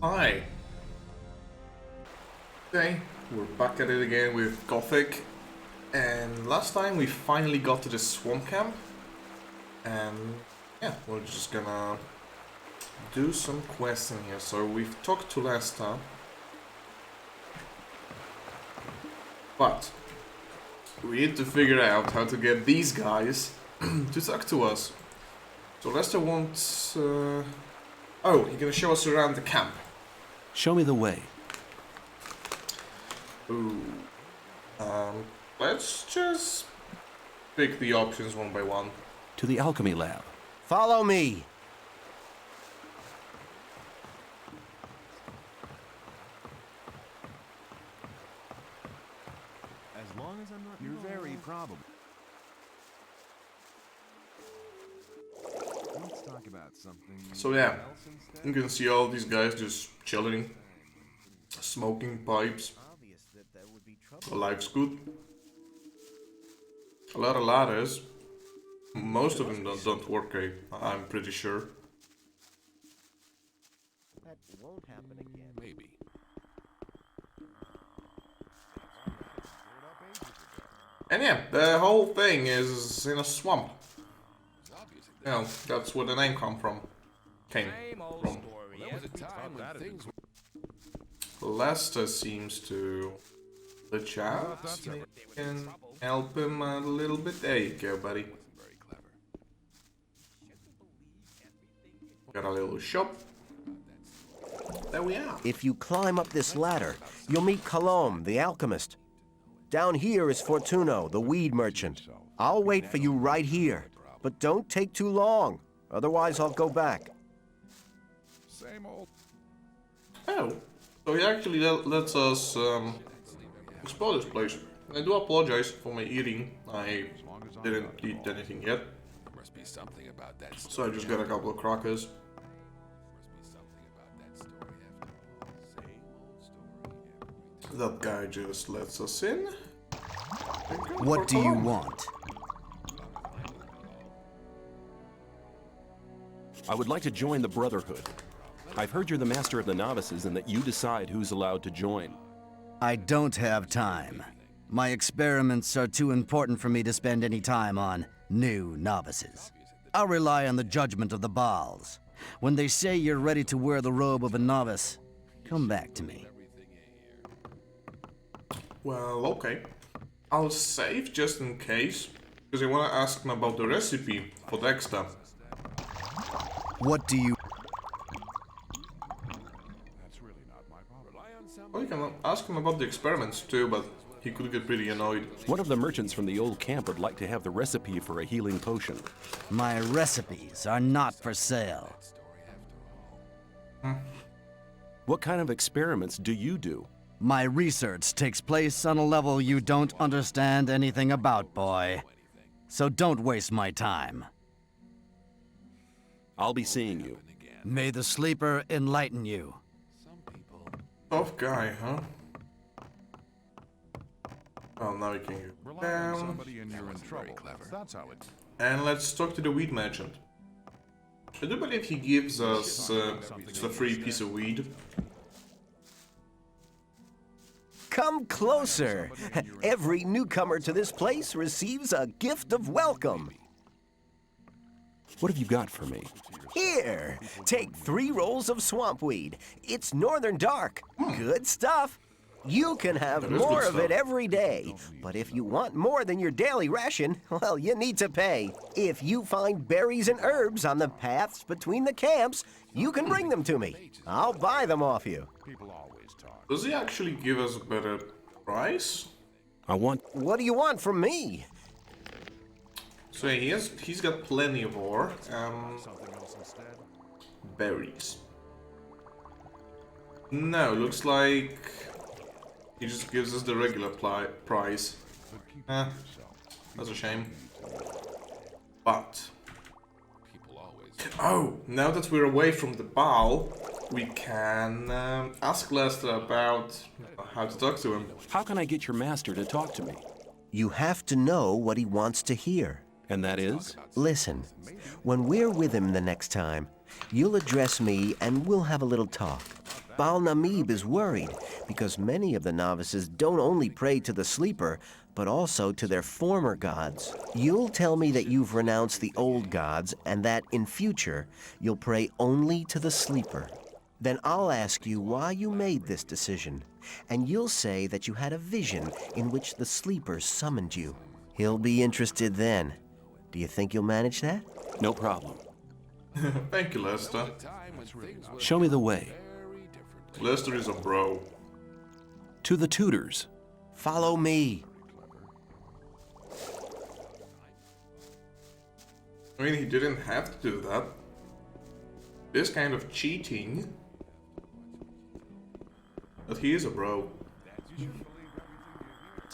Hi. Okay, we're back at it again with Gothic. And last time we finally got to the swamp camp. And yeah, we're just gonna do some questing here. So we've talked to Lester. But we need to figure out how to get these guys to talk to us. So Lester wants... Oh, he's gonna show us around the camp. Show me the way. Ooh. Let's just pick the options one by one. To the alchemy lab. Follow me. As long as I'm not. You're very probable. Let's talk about something. So yeah, else instead. you can see all these guys just chilling, smoking pipes. Obvious that there would be trouble. Life's good. A lot of ladders. Most of them don't work, I'm pretty sure. That won't happen again. Maybe. And yeah, the whole thing is in a swamp. You know, that's where the name came from. Lester seems to the chat. Can help him a little bit. There you go, buddy. Got a little shop. There we are. If you climb up this ladder, you'll meet Colombe, the alchemist. Down here is Fortuna, the weed merchant. I'll wait for you right here, but don't take too long. Otherwise, I'll go back. Oh, so he actually lets us explore this place. I do apologize for my eating. I didn't eat anything yet. Must be something about that So I just got a couple of crackers. That guy just lets us in. What do you want? I would like to join the Brotherhood. I've heard you're the master of the novices and that you decide who's allowed to join. I don't have time. My experiments are too important for me to spend any time on new novices. I'll rely on the judgment of the Baals. When they say you're ready to wear the robe of a novice, come back to me. Well, okay. I'll save just in case, because I want to ask him about the recipe for Dexter. What do you... Well, you can ask him about the experiments too, but he could get pretty annoyed. One of the merchants from the old camp would like to have the recipe for a healing potion. My recipes are not for sale. What kind of experiments do you do? My research takes place on a level you don't understand anything about, boy. So don't waste my time. I'll be seeing you. May the sleeper enlighten you. Tough guy, huh? Well, now we can go down. Somebody and you're in trouble. That's how it. And let's talk to the weed merchant. I do believe he gives us just a free piece of weed. Come closer. Every newcomer to this place receives a gift of welcome. What have you got for me? Here, take 3 rolls of swamp weed. It's northern dark. Good stuff. You can have That is more good of it stuff. every day. But if you want more than your daily ration, well, you need to pay. If you find berries and herbs on the paths between the camps, you can bring them to me. I'll buy them off you. People always talk. Does he actually give us a better price? I want... What do you want from me? So he's got plenty of ore. Something else instead. Berries. No, looks like he just gives us the regular price. But keep Eh, it to yourself. that's a shame. But oh, now that we're away from the Baal, we can ask Lester about how to talk to him. How can I get your master to talk to me? You have to know what he wants to hear. And that is? Listen, when we're with him the next time, you'll address me and we'll have a little talk. Baal Namib is worried because many of the novices don't only pray to the sleeper, but also to their former gods. You'll tell me that you've renounced the old gods and that in future you'll pray only to the sleeper. Then I'll ask you why you made this decision, and you'll say that you had a vision in which the sleeper summoned you. He'll be interested then. Do you think you'll manage that? No problem. Thank you, Lester. Show me the way. Lester is a bro. To the tutors. Follow me. I mean, he didn't have to do that. This kind of cheating. But he is a bro.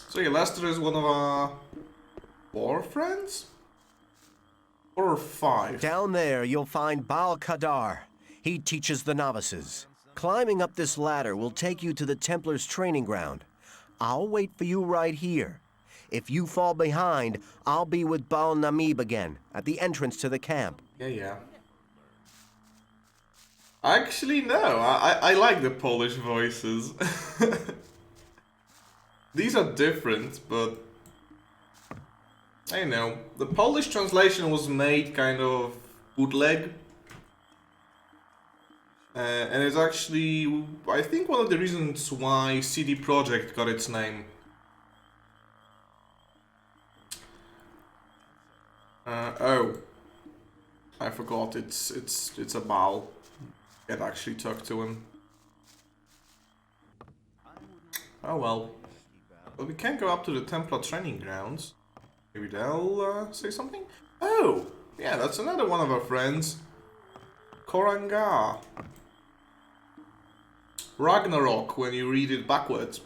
So yeah, Lester is one of our 4 friends? 4 or 5? Down there, you'll find Baal Kadar. He teaches the novices. Climbing up this ladder will take you to the Templars' training ground. I'll wait for you right here. If you fall behind, I'll be with Baal Namib again, at the entrance to the camp. Yeah. Actually, no. I like the Polish voices. These are different, but I know. The Polish translation was made kind of bootleg. And it's actually, I think, one of the reasons why CD Projekt got its name. Oh, I forgot. It's a Baal. Can't actually talk to him. Oh well. Well, we can't go up to the Templar training grounds. Maybe they'll say something? Oh! Yeah, that's another one of our friends. Korangar. Ragnarok, when you read it backwards.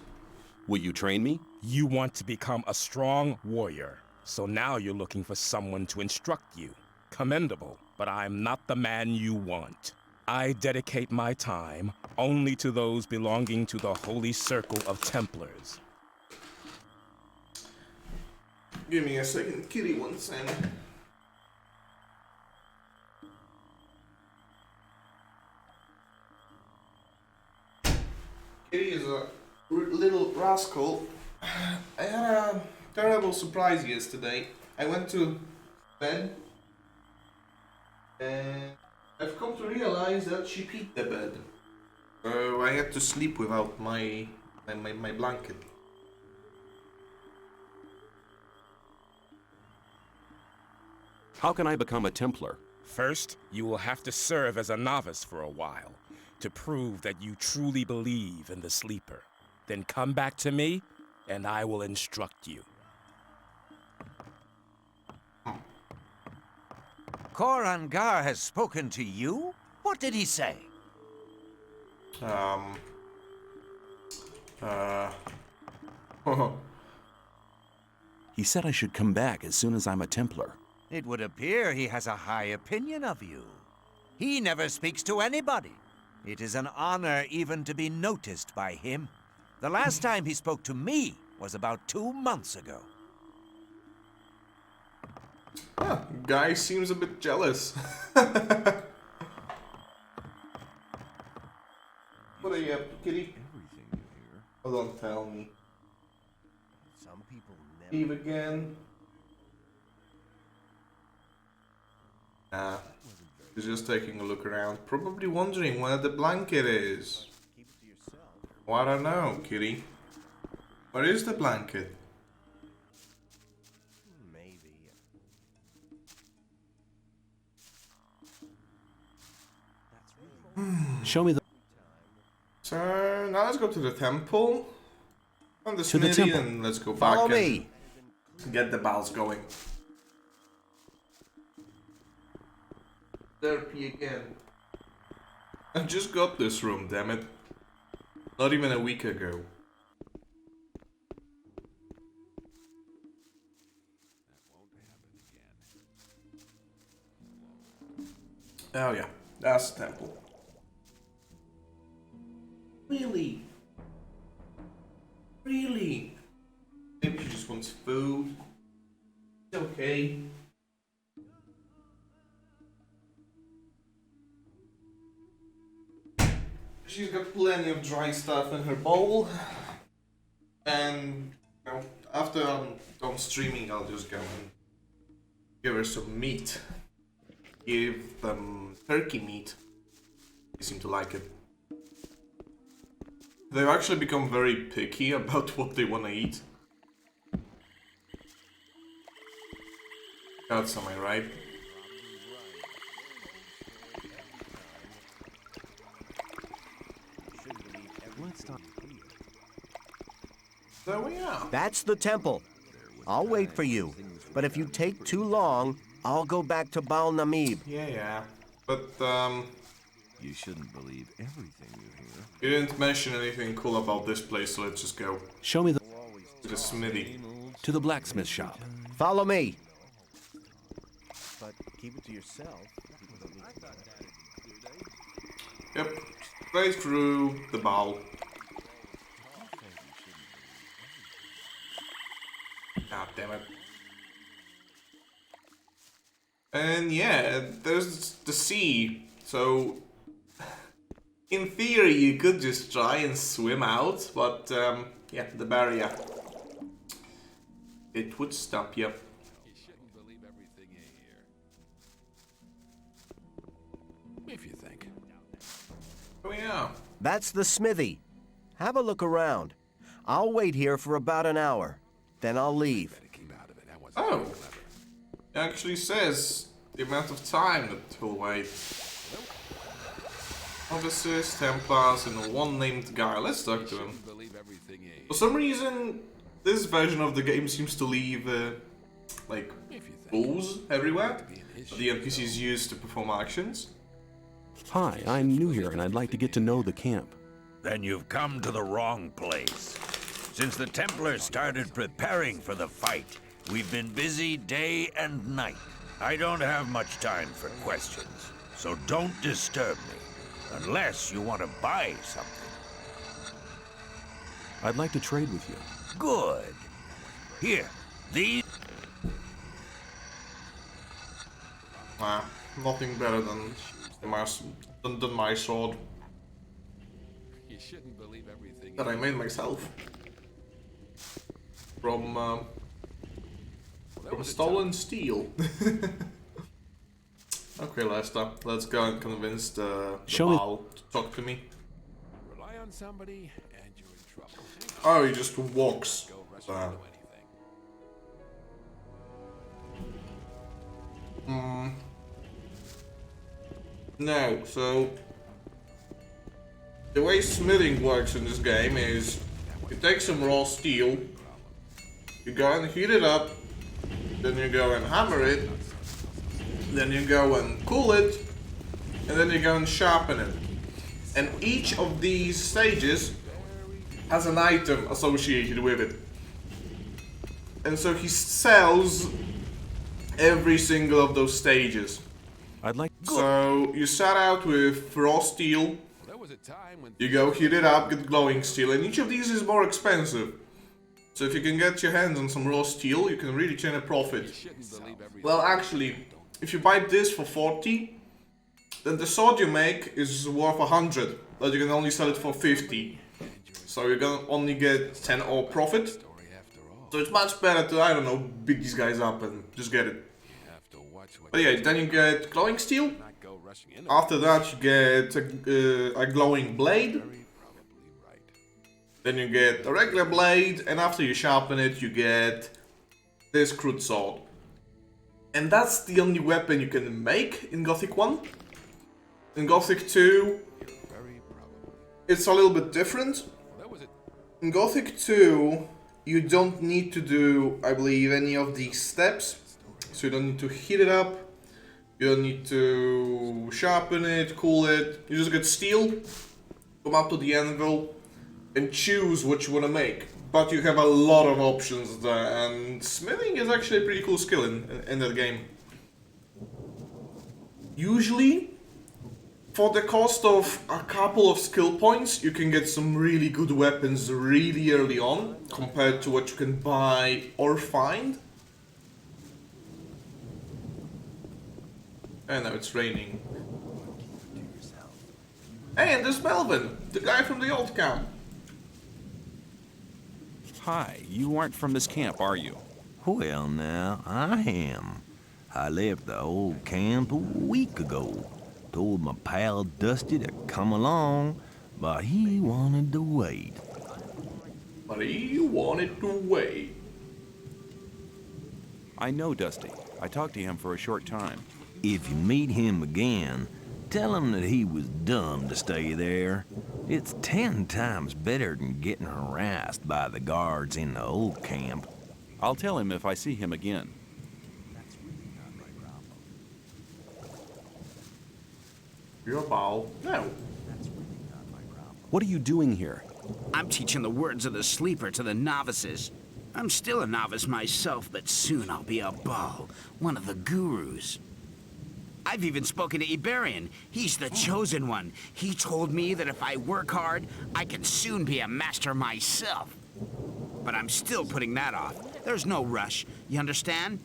Will you train me? You want to become a strong warrior. So now you're looking for someone to instruct you. Commendable, but I'm not the man you want. I dedicate my time only to those belonging to the Holy Circle of Templars. Give me a second, kitty one second. Kitty is a little rascal. I had a terrible surprise yesterday. I went to bed and I've come to realize that she peed the bed. So I had to sleep without my blanket. How can I become a Templar? First, you will have to serve as a novice for a while to prove that you truly believe in the sleeper. Then come back to me and I will instruct you. Korangar has spoken to you? What did he say? He said I should come back as soon as I'm a Templar. It would appear he has a high opinion of you. He never speaks to anybody. It is an honor even to be noticed by him. The last time he spoke to me was about 2 months ago. Huh, guy seems a bit jealous. What are you up to, kitty? Oh, don't tell me. Some people never... Eve again. Nah, he's just taking a look around, probably wondering where the blanket is. Well, I don't know, kitty. Where is the blanket? Maybe. Show me the... So, now let's go to the temple. On the To the smithy, temple. and let's go back Follow and me. get the bells going. Therapy again. I just got this room, damn it. Not even a week ago. Oh yeah, that's the temple. Really? Really? Maybe she just wants food. It's okay. she's got plenty of dry stuff in her bowl. And you know, after I'm done streaming, I'll just go and give her some meat. Give them turkey meat. They seem to like it. They've actually become very picky about what they want to eat. That's am I right? There we are. That's the temple. I'll wait for you. But if you take too long, I'll go back to Baal Namib. Yeah. But, You shouldn't believe everything you hear. you didn't mention anything cool about this place, so let's just go Show me to the smithy. to the blacksmith shop. Follow me. But keep it to yourself. Yep, straight through the bowl. God damn it. And yeah, there's the sea, so in theory you could just try and swim out, but yeah, the barrier, it would stop you. You shouldn't believe everything you hear. If you think. Oh yeah. That's the smithy. Have a look around. I'll wait here for about an hour. Then I'll leave. That came out of it. That wasn't Oh, very clever. it actually says the amount of time that he'll wait. Novices, Templars, and one named guy. Let's talk to him. Shouldn't believe everything you hear. For some reason, this version of the game seems to leave, like, If you think. rules everywhere that the NPCs use to perform actions. Hi, I'm new here and I'd like to get to know the camp. Then you've come to the wrong place. Since the Templars started preparing for the fight, we've been busy day and night. I don't have much time for questions, so don't disturb me. Unless you want to buy something. I'd like to trade with you. Good. Here, these... Nah, nothing better than my sword You shouldn't believe everything. that I made myself. From stolen steel. Okay, Lester, let's go and convince the Show me- Baal to talk to me. Rely on somebody and you're in trouble. Oh, he just walks. Go rushing into anything. No, so the way smithing works in this game is you take some raw steel, you go and heat it up, then you go and hammer it, then you go and cool it, and then you go and sharpen it. And each of these stages has an item associated with it. And so he sells every single of those stages. I'd like So you start out with raw steel, There was a time when you go heat it up, get glowing steel, and each of these is more expensive. So if you can get your hands on some raw steel, you can really turn a profit. shouldn't believe everything. Well, actually, if you buy this for 40, then the sword you make is worth 100, but you can only sell it for 50. So you're gonna only get 10 or profit. Story after all. So it's much better to, I don't know, beat these guys up and just get it. You have to watch what But yeah, then you get glowing steel. not go rushing into. After that, you get a glowing blade. Very probably right. Then you get a regular blade, and after you sharpen it, you get this crude sword. And that's the only weapon you can make in Gothic 1. In Gothic 2, Very probably. it's a little bit different. There was a In Gothic 2, you don't need to do, I believe, any of these steps. So you don't need to heat it up, you don't need to sharpen it, cool it. You just get steel, come up to the anvil, and choose what you want to make. But you have a lot of options there, and smithing is actually a pretty cool skill in that game. Usually, for the cost of a couple of skill points, you can get some really good weapons really early on, compared to what you can buy or find. And now it's raining. Hey, and there's Melvin, the guy from the old camp. Hi, you aren't from this camp, are you? Well, now, I am. I left the old camp a week ago. Told my pal Dusty to come along, but he wanted to wait. But he wanted to wait. I know Dusty. I talked to him for a short time. If you meet him again, tell him that he was dumb to stay there. It's 10 times better than getting harassed by the guards in the old camp. I'll tell him if I see him again. Your bow. No. What are you doing here? I'm teaching the words of the sleeper to the novices. I'm still a novice myself, but soon I'll be a Baal, one of the gurus. I've even spoken to Iberian. He's the chosen one. He told me that if I work hard, I can soon be a master myself. But I'm still putting that off. There's no rush, you understand?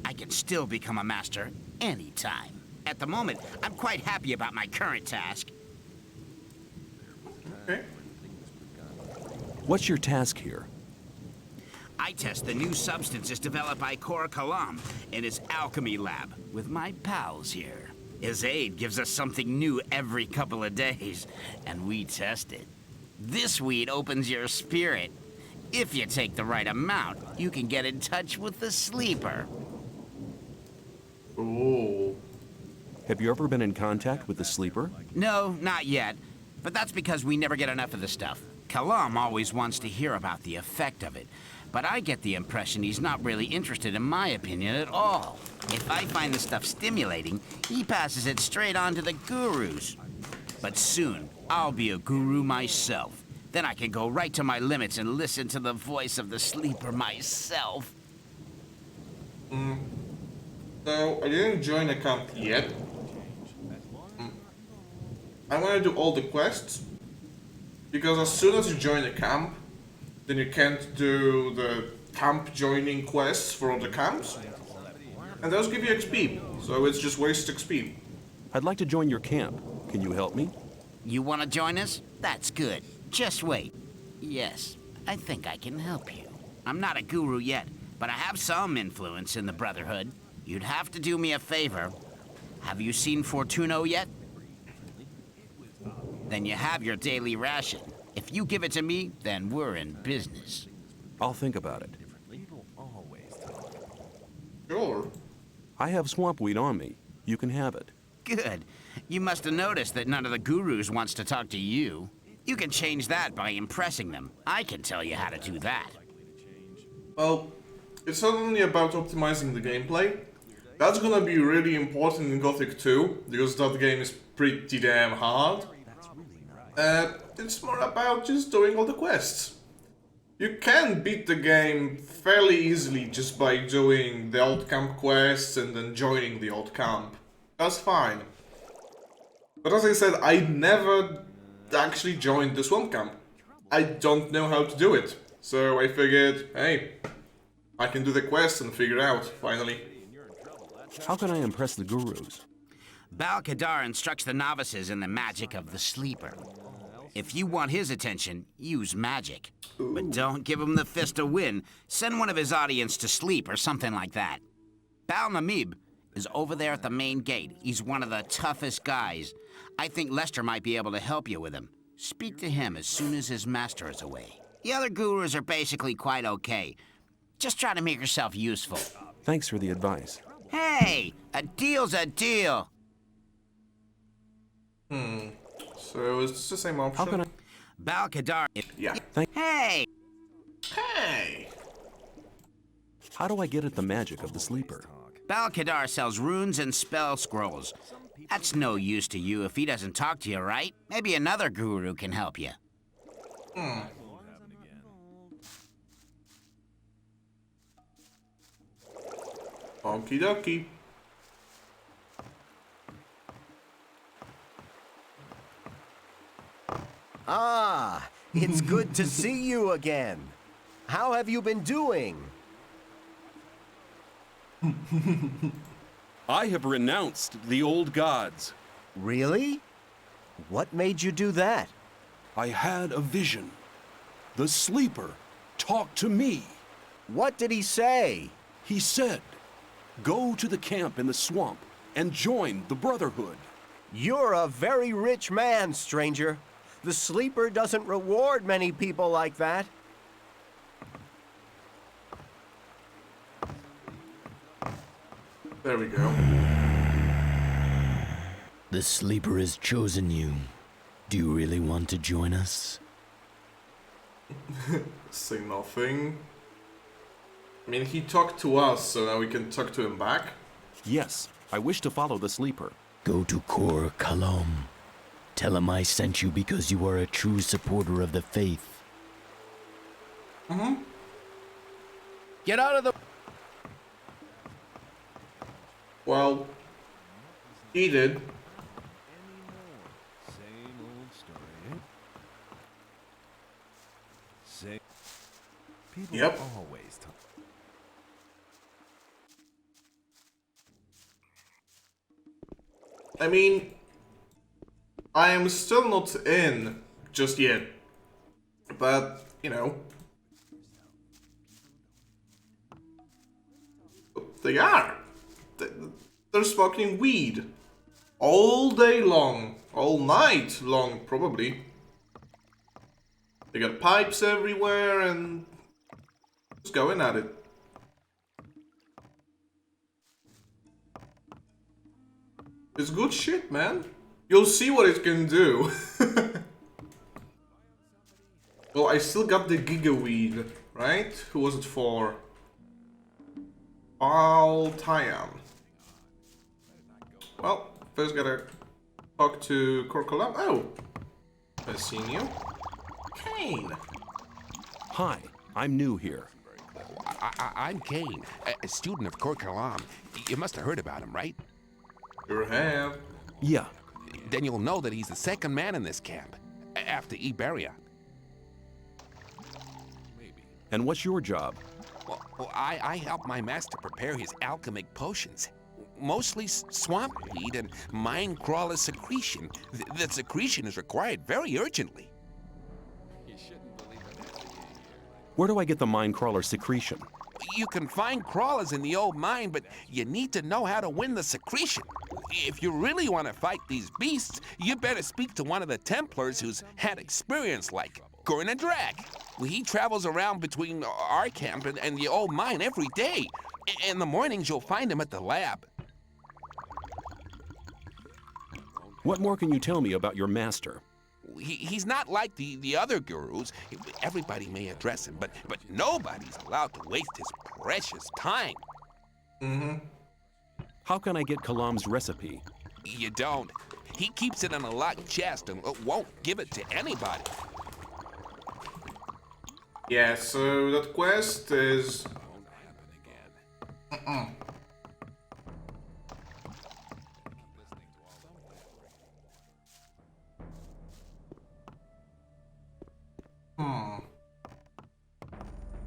I can still become a master anytime. At the moment, I'm quite happy about my current task. Okay. What's your task here? I test the new substances developed by Kor Kalam in his alchemy lab with my pals here. His aid gives us something new every couple of days, and we test it. This weed opens your spirit. If you take the right amount, you can get in touch with the sleeper. Oh. Have you ever been in contact with the sleeper? No, not yet. But that's because we never get enough of the stuff. Kalam always wants to hear about the effect of it. But I get the impression he's not really interested in my opinion at all. If I find the stuff stimulating, he passes it straight on to the gurus. But soon, I'll be a guru myself. Then I can go right to my limits and listen to the voice of the sleeper myself. So, I didn't join the camp yet. I want to do all the quests. Because as soon as you join the camp, then you can't do the camp joining quests for all the camps. And those give you XP, so it's just wasted XP. I'd like to join your camp. Can you help me? You want to join us? That's good. Just wait. Yes, I think I can help you. I'm not a guru yet, but I have some influence in the Brotherhood. You'd have to do me a favor. Have you seen Fortuna yet? Then you have your daily ration. If you give it to me, then we're in business. I'll think about it. Sure. I have swamp weed on me. You can have it. Good. You must have noticed that none of the gurus wants to talk to you. You can change that by impressing them. I can tell you how to do that. Well, it's not only about optimizing the gameplay. That's gonna be really important in Gothic 2, because that game is pretty damn hard. It's more about just doing all the quests. You can beat the game fairly easily just by doing the old camp quests and then joining the old camp. That's fine. But as I said, I never actually joined the swamp camp. I don't know how to do it. So I figured, hey, I can do the quest and figure it out, finally. How can I impress the gurus? Bal-Kadar instructs the novices in the magic of the sleeper. If you want his attention, use magic. But don't give him the fist to win. Send one of his audience to sleep or something like that. Bal-Namib is over there at the main gate. He's one of the toughest guys. I think Lester might be able to help you with him. Speak to him as soon as his master is away. The other gurus are basically quite okay. Just try to make yourself useful. Thanks for the advice. Hey, a deal's a deal. So is this the same option? How can I... Bal-Kadar... Yeah. Hey! Hey! How do I get at the magic of the sleeper? Bal-Kadar sells runes and spell scrolls. That's no use to you if he doesn't talk to you, right? Maybe another guru can help you. Okie dokie. Ah, it's good to see you again. How have you been doing? I have renounced the old gods. Really? What made you do that? I had a vision. The sleeper talked to me. What did he say? He said, go to the camp in the swamp and join the Brotherhood. You're a very rich man, stranger. The sleeper doesn't reward many people like that. There we go. The sleeper has chosen you. Do you really want to join us? Say nothing. I mean, he talked to us, so now we can talk to him back. Yes, I wish to follow the sleeper. Go to Kor Kalom. Tell him I sent you because you are a true supporter of the faith. Mm-hmm. Get out of the... Well, he did. Same old story. Same. People Yep. always talk. I mean, I am still not in just yet. But, you know. They are. They're smoking weed. All day long. All night long, probably. They got pipes everywhere and just going at it. It's good shit, man. You'll see what it can do. Well, I still got the gigaweed, right? Who was it for? Baltayan. Well, first gotta talk to Korkolam. Oh! I've seen you. Kane! Hi, I'm new here. I'm Kane, a student of Kor Kalam. You must have heard about him, right? Sure have. Yeah, Then you'll know that he's the second man in this camp, after Iberia. and what's your job? Well, I help my master prepare his alchemic potions. Mostly swamp weed and mine crawler secretion. That secretion is required very urgently. Where do I get the mine crawler secretion? You can find crawlers in the old mine, but you need to know how to win the secretion. If you really want to fight these beasts, you better speak to one of the Templars who's had experience like Gurna Drag. He travels around between our camp and the old mine every day. In the mornings, you'll find him at the lab. What more can you tell me about your master? He's not like the other gurus. Everybody may address him, but nobody's allowed to waste his precious time. Mm-hmm. How can I get Kalam's recipe? You don't. He keeps it in a locked chest and won't give it to anybody. Yeah, so that quest is...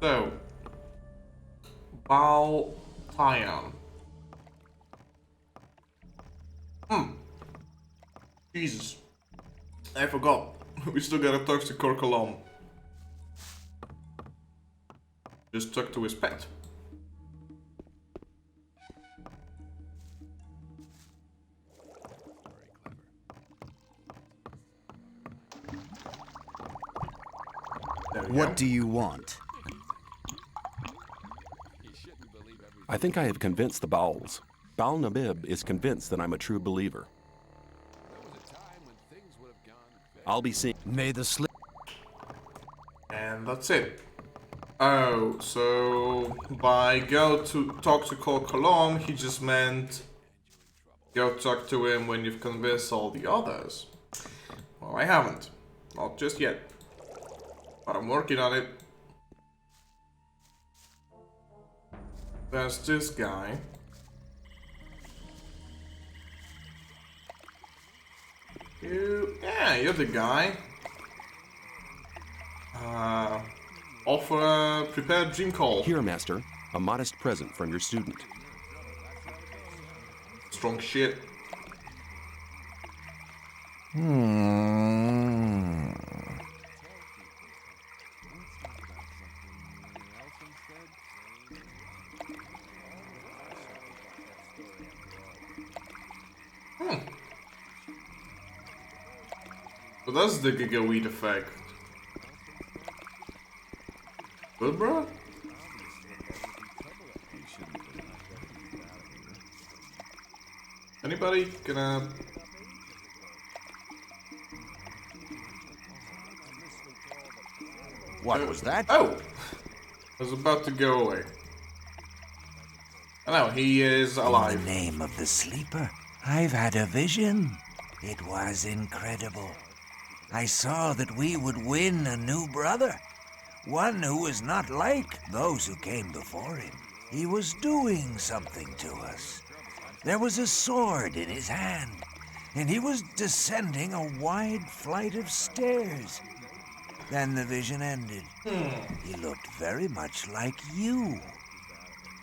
So, Baltayan. Jesus. I forgot. We still gotta talk to Korkolom. Just talk to his pet. What do you want? I think I have convinced the Bowls. Baal Nabib is convinced that I'm a true believer. I'll be seeing... May the slip... And that's it. Oh, so by go to talk to Korkolom, he just meant go talk to him when you've convinced all the others. Well, I haven't. Not just yet. But I'm working on it. There's this guy. Yeah, you're the guy. Offer a prepared dream call. Here, Master, a modest present from your student. Strong shit. So that's the gigaweed effect. Good, bro? Anybody gonna... What was that? Oh! I was about to go away. Oh no, he is alive. In the name of the sleeper, I've had a vision. It was incredible. I saw that we would win a new brother. One who was not like those who came before him. He was doing something to us. There was a sword in his hand, and he was descending a wide flight of stairs. Then the vision ended. He looked very much like you.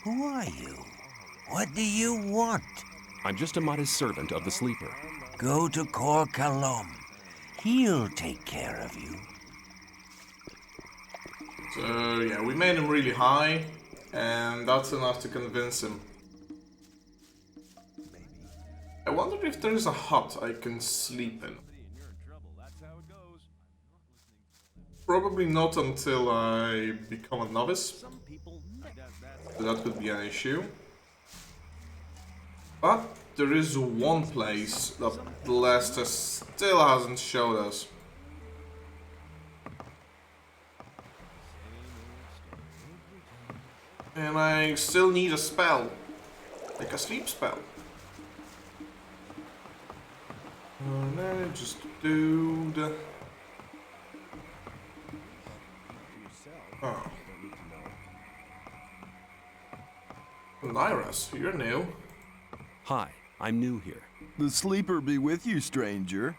Who are you? What do you want? I'm just a modest servant of the Sleeper. Go to Kor Kalom. He'll take care of you. So yeah, we made him really high, and that's enough to convince him. I wonder if there's a hut I can sleep in. Probably not until I become a novice. So that could be an issue. But there is one place that Lester still hasn't showed us. And I still need a spell. Like a sleep spell. No, just do the... Oh. Lyras, you're new. Hi, I'm new here. The Sleeper be with you, stranger.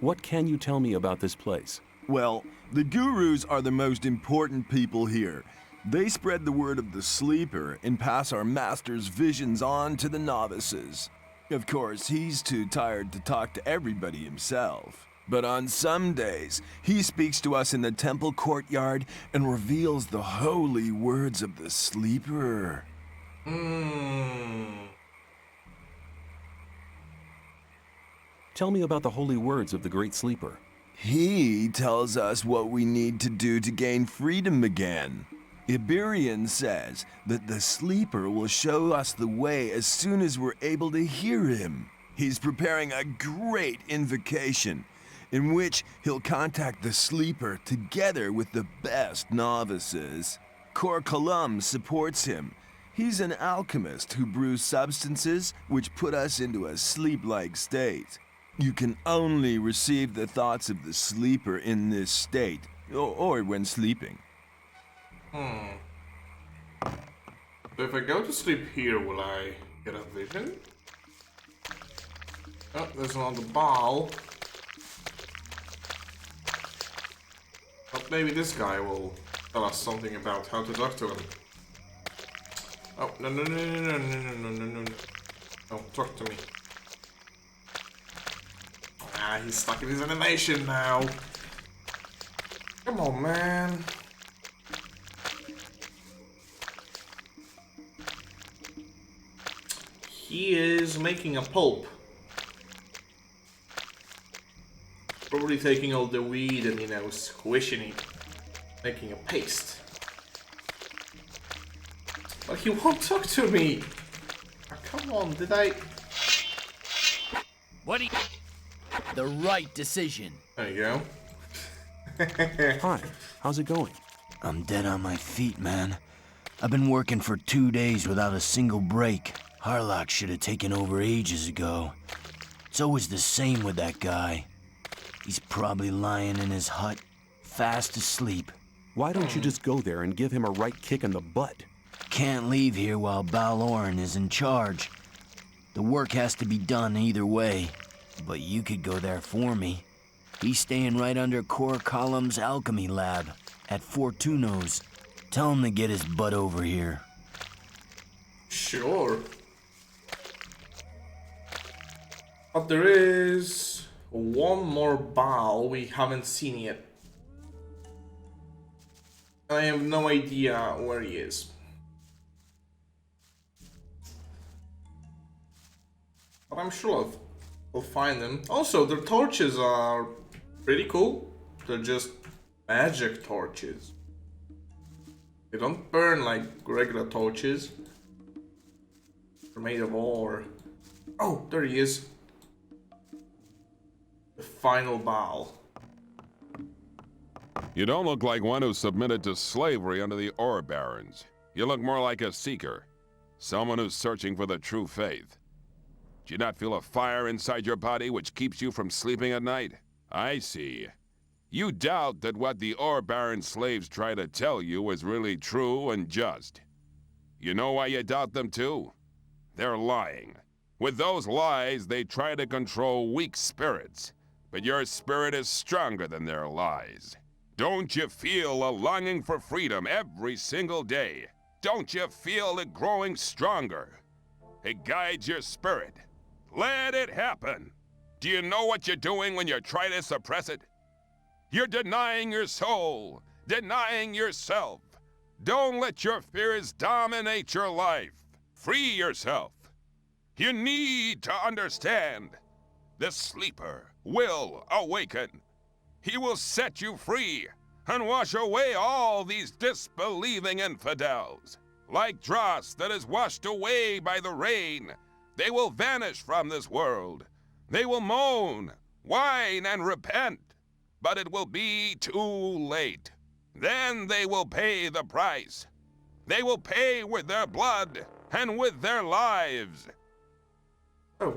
What can you tell me about this place? Well, the gurus are the most important people here. They spread the word of the Sleeper and pass our master's visions on to the novices. Of course, he's too tired to talk to everybody himself. But on some days, he speaks to us in the temple courtyard and reveals the holy words of the Sleeper. Tell me about the holy words of the Great Sleeper. He tells us what we need to do to gain freedom again. Iberian says that the Sleeper will show us the way as soon as we're able to hear him. He's preparing a great invocation in which he'll contact the Sleeper together with the best novices. Kor Kalom supports him. He's an alchemist who brews substances which put us into a sleep-like state. You can only receive the thoughts of the Sleeper in this state, or when sleeping. So if I go to sleep here, will I get a vision? Oh, there's another ball. But maybe this guy will tell us something about how to talk to him. Oh, no. No, talk to me. Ah, he's stuck in his animation now. Come on, man. He is making a pulp. Probably taking all the weed and, you know, squishing it. Making a paste. But he won't talk to me! Oh, come on, did I... What do you... The right decision. There you go. Hi, how's it going? I'm dead on my feet, man. I've been working for 2 days without a single break. Harlock should have taken over ages ago. It's always the same with that guy. He's probably lying in his hut, fast asleep. Why don't you just go there and give him a right kick in the butt? Can't leave here while Balorn is in charge. The work has to be done either way. But you could go there for me. He's staying right under Kor Kalom's alchemy lab at Fortuna's. Tell him to get his butt over here. Sure. But there is one more Baal we haven't seen yet. I have no idea where he is. But I'm sure I'll find him. Also, their torches are pretty cool. They're just magic torches. They don't burn like regular torches. They're made of ore. Oh, there he is. The final Baal. You don't look like one who submitted to slavery under the ore barons. You look more like a seeker. Someone who's searching for the true faith. Do you not feel a fire inside your body which keeps you from sleeping at night? I see. You doubt that what the ore baron slaves try to tell you is really true and just. You know why you doubt them too? They're lying. With those lies, they try to control weak spirits. But your spirit is stronger than their lies. Don't you feel a longing for freedom every single day? Don't you feel it growing stronger? It guides your spirit. Let it happen. Do you know what you're doing when you try to suppress it? You're denying your soul, denying yourself. Don't let your fears dominate your life. Free yourself. You need to understand. The sleeper will awaken. He will set you free and wash away all these disbelieving infidels. Like dross that is washed away by the rain, they will vanish from this world. They will moan, whine, and repent, but it will be too late. Then they will pay the price. They will pay with their blood and with their lives. Oh.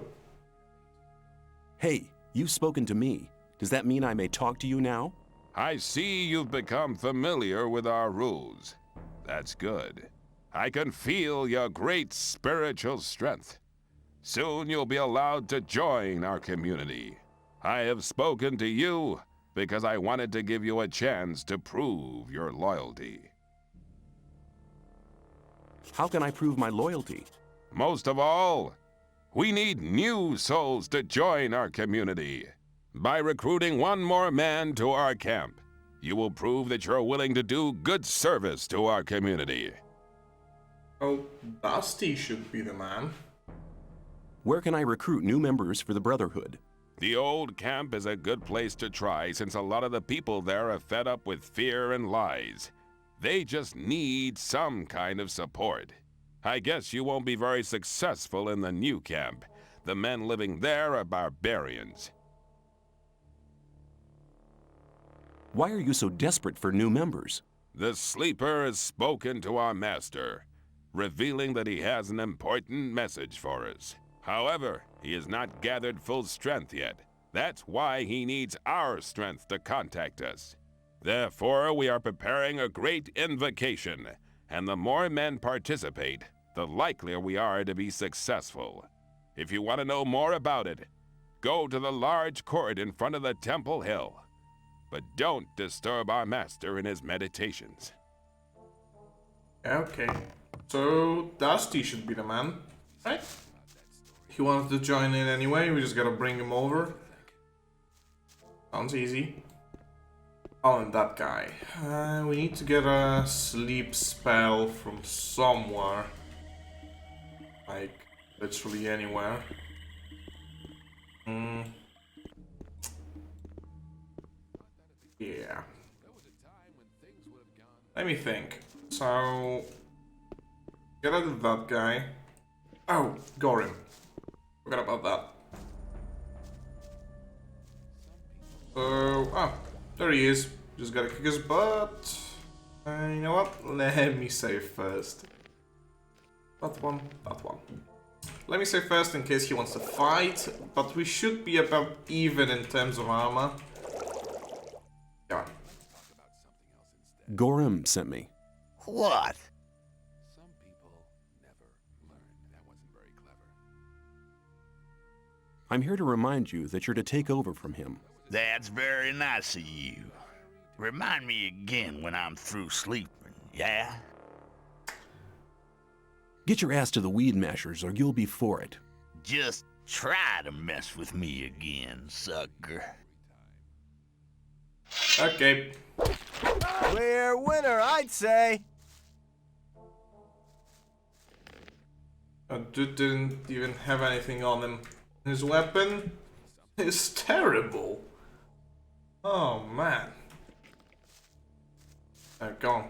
Hey, you've spoken to me. Does that mean I may talk to you now? I see you've become familiar with our rules. That's good. I can feel your great spiritual strength. Soon you'll be allowed to join our community. I have spoken to you because I wanted to give you a chance to prove your loyalty. How can I prove my loyalty? Most of all, we need new souls to join our community. By recruiting one more man to our camp, you will prove that you're willing to do good service to our community. Oh, Dusty should be the man. Where can I recruit new members for the Brotherhood? The old camp is a good place to try since a lot of the people there are fed up with fear and lies. They just need some kind of support. I guess you won't be very successful in the new camp. The men living there are barbarians. Why are you so desperate for new members? The sleeper has spoken to our master, revealing that he has an important message for us. However, he has not gathered full strength yet. That's why he needs our strength to contact us. Therefore, we are preparing a great invocation, and the more men participate, the likelier we are to be successful. If you want to know more about it, go to the large court in front of the Temple Hill. But don't disturb our master in his meditations. Okay, so Dusty should be the man, right? He wanted to join in anyway, we just gotta bring him over. Sounds easy. Oh, and that guy. We need to get a sleep spell from somewhere. Like, literally anywhere. Yeah. Let me think. So, get rid of that guy. Oh, Gorim. Forgot about that. So, there he is. Just gotta kick his butt. You know what? Let me save first. That one, that one. Let me save first in case he wants to fight, but we should be about even in terms of armor. Yeah. Gorim sent me. What? Some people never learn. That wasn't very clever. I'm here to remind you that you're to take over from him. That's very nice of you. Remind me again when I'm through sleeping, yeah? Get your ass to the weed mashers or you'll be for it. Just try to mess with me again, sucker. Okay. Clear winner, I'd say. Dude didn't even have anything on him. His weapon is terrible. Oh man. Go on.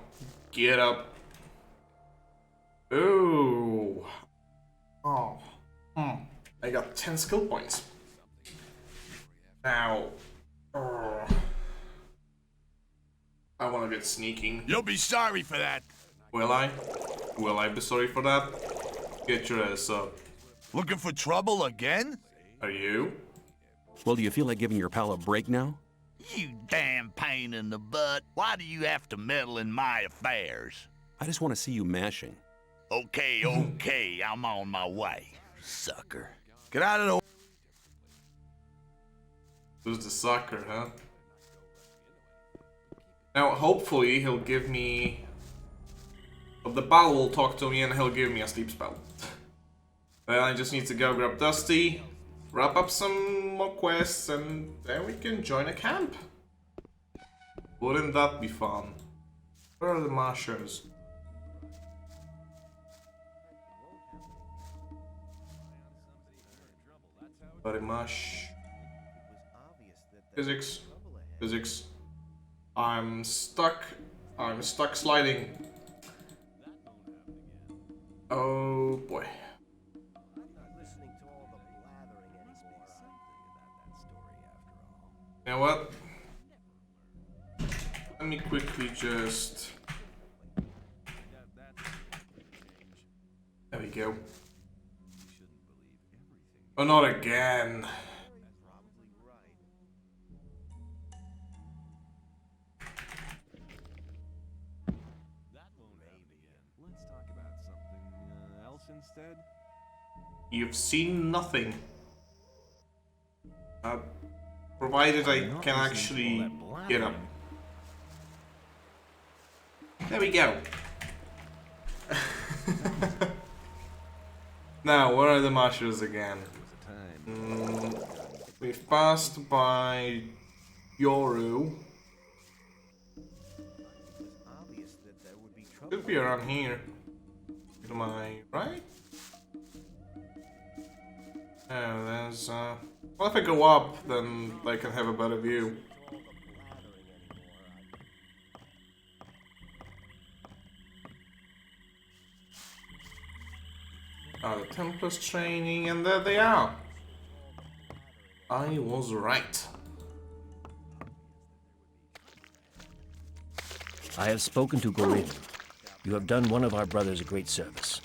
Get up. Ooh. Oh. I got 10 skill points. Now. I wanna get sneaking. You'll be sorry for that. Will I? Will I be sorry for that? Get your ass up. Looking for trouble again? Are you? Well, do you feel like giving your pal a break now? You damn pain in the butt. Why do you have to meddle in my affairs? I just want to see you mashing. Okay, okay, I'm on my way, sucker. Get out of the way. Who's the sucker, huh? Now, hopefully, he'll give me... The pal will talk to me and he'll give me a sleep spell. Then I just need to go grab Dusty, wrap up some more quests, and then we can join a camp. Wouldn't that be fun? Where are the mashers? Body mash. Physics. Physics. I'm stuck. I'm stuck sliding. Oh boy. You know what? Let me quickly just... There we go. Oh, not again. Instead? You've seen nothing. Provided I can actually get up. There we go. Now, where are the mashers again? We've passed by Yoru. Could be around here. Am I right? Yeah, there's well, if I go up, then I can have a better view. The Templar's training, and there they are. I was right. I have spoken to Gorin. You have done one of our brothers a great service.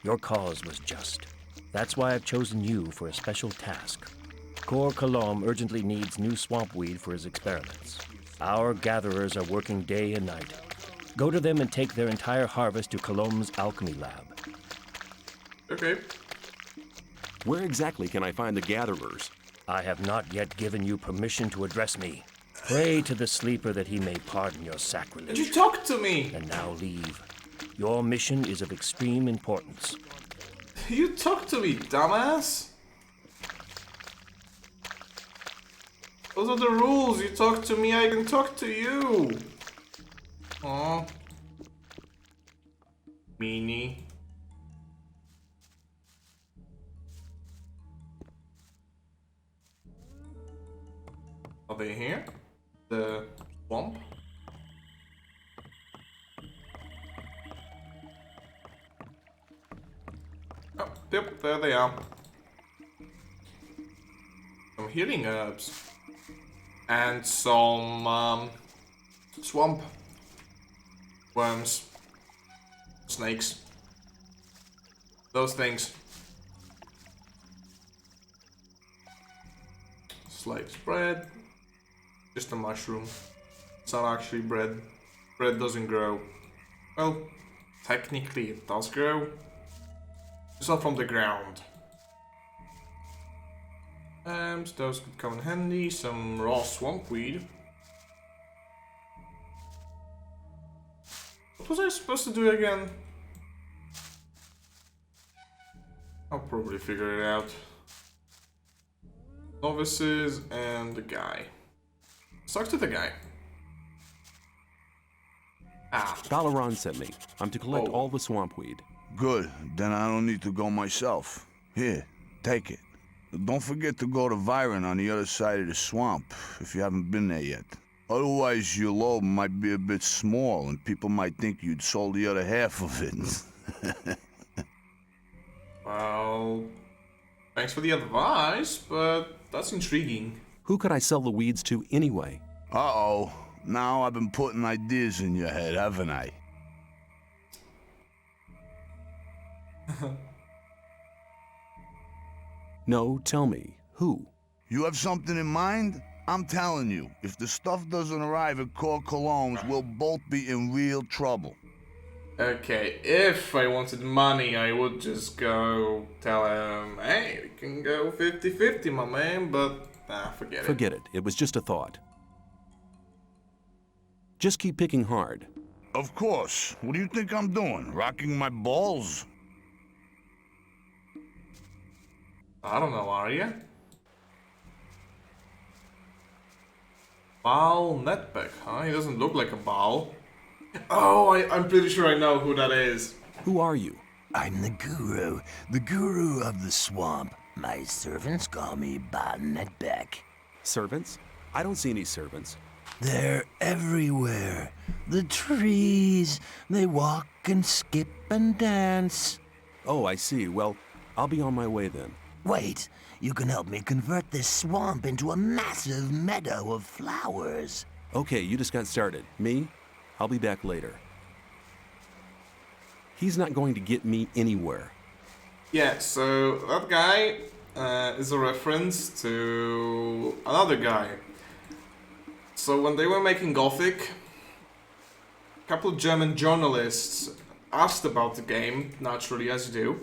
Your cause was just. That's why I've chosen you for a special task. Kor Kalom urgently needs new swamp weed for his experiments. Our gatherers are working day and night. Go to them and take their entire harvest to Kalom's alchemy lab. Okay. Where exactly can I find the gatherers? I have not yet given you permission to address me. Pray to the sleeper that he may pardon your sacrilege. Did you talk to me? And now leave. Your mission is of extreme importance. You talk to me, dumbass. Those are the rules. You talk to me, I can talk to you. Aw. Meanie. Are they here? The swamp? Oh, yep, there they are. Some healing herbs. And some swamp worms. Snakes. Those things. Sliced bread. Just a mushroom. It's not actually bread. Bread doesn't grow. Well, technically it does grow. It's not from the ground. Those could come in handy. Some raw swamp weed. What was I supposed to do again? I'll probably figure it out. Novices and the guy. Let's talk to the guy. Dalaran sent me. I'm to collect all the swamp weed. Good. Then I don't need to go myself. Here, take it. Don't forget to go to Viren on the other side of the swamp, if you haven't been there yet. Otherwise, your load might be a bit small, and people might think you'd sold the other half of it. Well, thanks for the advice, but that's intriguing. Who could I sell the weeds to anyway? Uh-oh. Now I've been putting ideas in your head, haven't I? No, tell me. Who? You have something in mind? I'm telling you, if the stuff doesn't arrive at Cor Cologne's, we'll both be in real trouble. Okay, if I wanted money, I would just go tell him, hey, we can go 50-50, my man, but forget it. Forget it. It was just a thought. Just keep picking hard. Of course. What do you think I'm doing? Rocking my balls? I don't know, are you? Baal Netbeck, huh? He doesn't look like a Baal. Oh, I'm pretty sure I know who that is. Who are you? I'm the guru of the swamp. My servants call me Baal Netbeck. Servants? I don't see any servants. They're everywhere. The trees, they walk and skip and dance. Oh, I see. Well, I'll be on my way then. Wait, you can help me convert this swamp into a massive meadow of flowers. Okay, you just got started. Me? I'll be back later. He's not going to get me anywhere. Yeah, so that guy is a reference to another guy. So when they were making Gothic, a couple of German journalists asked about the game, naturally as you do.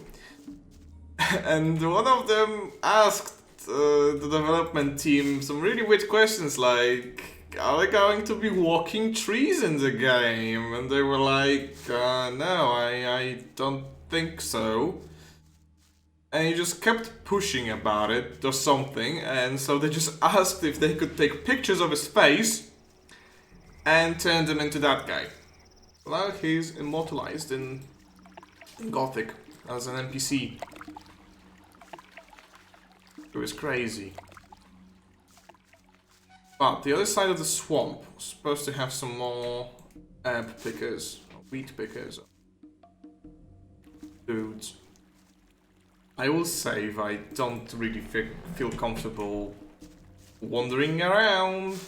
And one of them asked the development team some really weird questions like, are they going to be walking trees in the game? And they were like, no, I don't think so. And he just kept pushing about it or something, and so they just asked if they could take pictures of his face and turn them into that guy. Well, he's immortalized in Gothic as an NPC. It was crazy. But the other side of the swamp was supposed to have some more herb pickers, or wheat pickers. Dudes. I will save, I don't really feel comfortable wandering around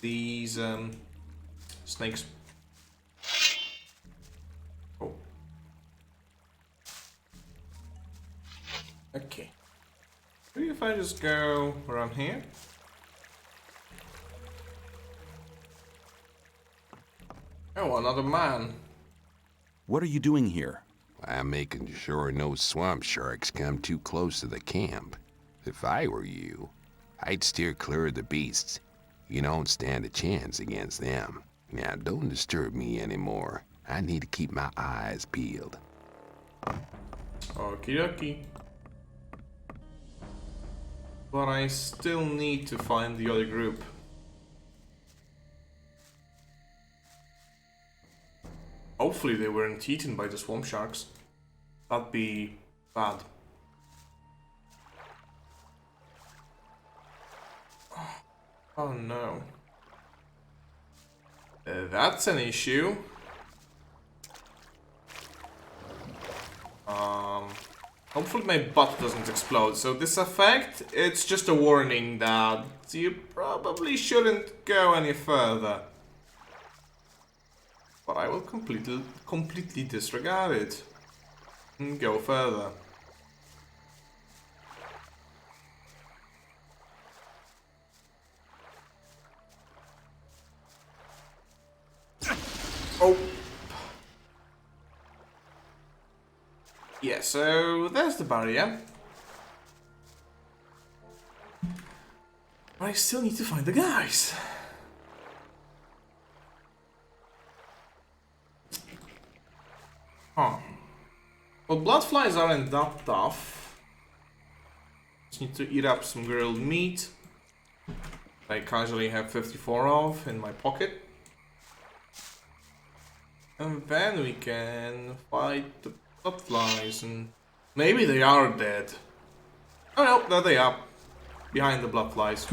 these snakes. Oh. Okay. Maybe if I just go around here. Oh, another man. What are you doing here? I'm making sure no swamp sharks come too close to the camp. If I were you, I'd steer clear of the beasts. You don't stand a chance against them. Now, don't disturb me anymore. I need to keep my eyes peeled. Okie dokie. But I still need to find the other group. Hopefully they weren't eaten by the swamp sharks. That'd be bad. Oh no. That's an issue. Hopefully my butt doesn't explode. So this effect, it's just a warning that you probably shouldn't go any further. But I will completely disregard it and go further. Oh. Yeah, so there's the barrier. But I still need to find the guys. Huh. Well, bloodflies aren't that tough. Just need to eat up some grilled meat. I casually have 54 of in my pocket. And then we can fight the bloodflies, and maybe they are dead. Oh no, there they are. Behind the bloodflies.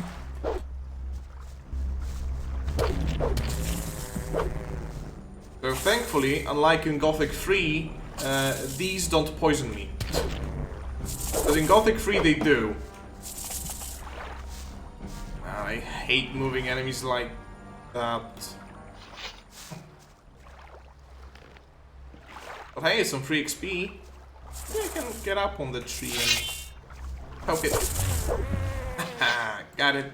So thankfully, unlike in Gothic 3, these don't poison me. But in Gothic 3 they do. I hate moving enemies like that. But hey, some free XP. Maybe I can get up on the tree and poke it. Got it.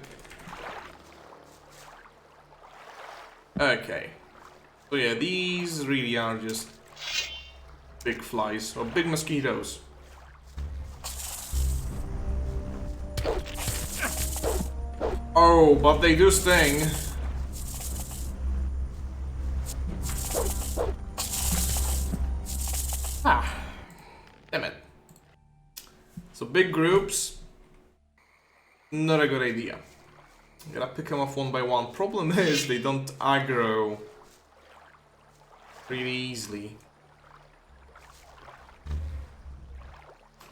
Okay. So yeah, these really are just big flies, or big mosquitoes. Oh, but they do sting. Ah, damn it. So big groups, not a good idea. Gotta pick them off one by one. Problem is, they don't aggro really easily.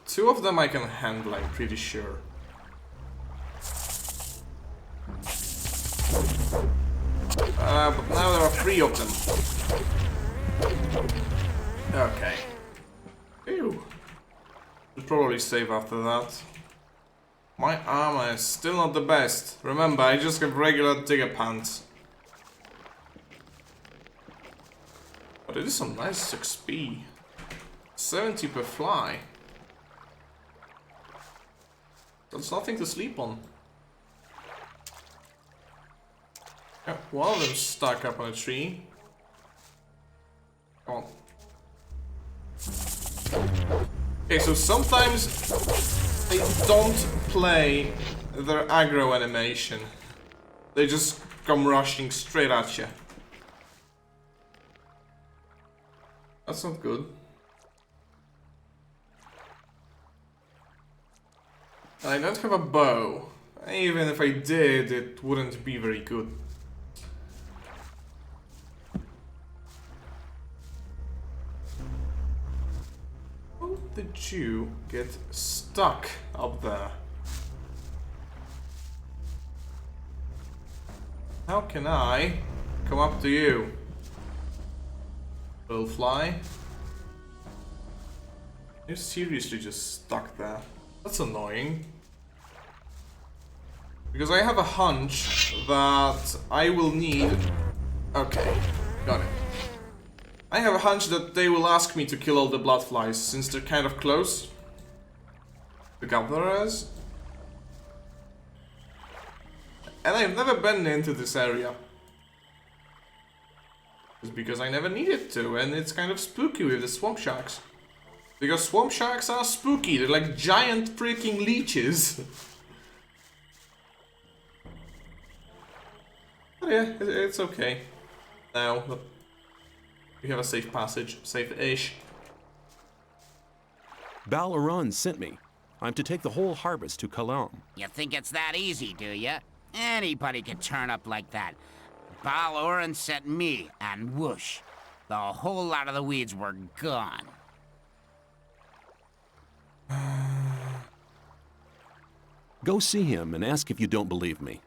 Two of them I can handle, I'm pretty sure. But now there are 3 of them. Okay. Ew. Should probably save after that. My armor is still not the best. Remember, I just have regular digger pants. But it is some nice XP. 70 per fly. That's nothing to sleep on. Yeah, one of them stuck up on a tree. Come on. Okay, so sometimes they don't play their aggro animation. They just come rushing straight at you. That's not good. And I don't have a bow. Even if I did, it wouldn't be very good. How did you get stuck up there? How can I come up to you? Little fly? You're seriously just stuck there. That's annoying. Because I have a hunch that I will need... Okay, got it. I have a hunch that they will ask me to kill all the bloodflies, since they're kind of close. The gatherers. And I've never been into this area. It's because I never needed to, and it's kind of spooky with the swamp sharks. Because swamp sharks are spooky, they're like giant freaking leeches. But yeah, it's okay. Now, we have a safe passage, safe-ish. Balaran sent me. I'm to take the whole harvest to Kalam. You think it's that easy, do you? Anybody could turn up like that. Balaran sent me, and whoosh, the whole lot of the weeds were gone. Go see him and ask if you don't believe me.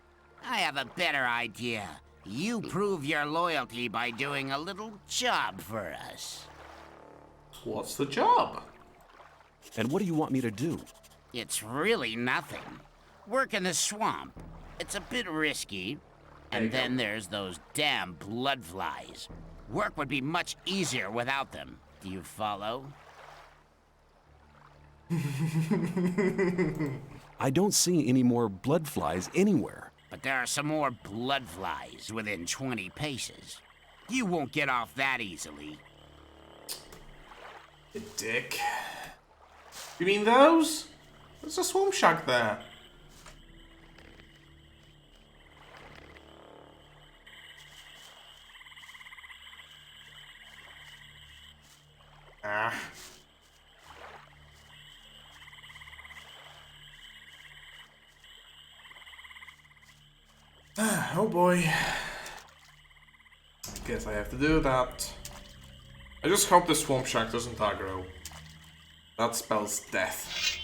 I have a better idea. You prove your loyalty by doing a little job for us. What's the job? And what do you want me to do? It's really nothing. Work in the swamp. It's a bit risky. And then there's those damn bloodflies. Work would be much easier without them. Do you follow? I don't see any more bloodflies anywhere. But there are some more bloodflies within 20 paces. You won't get off that easily. You dick. You mean those? There's a swamp shark there. Ah. Oh boy. Guess I have to do that. I just hope the Swamp Shark doesn't aggro. That spells death.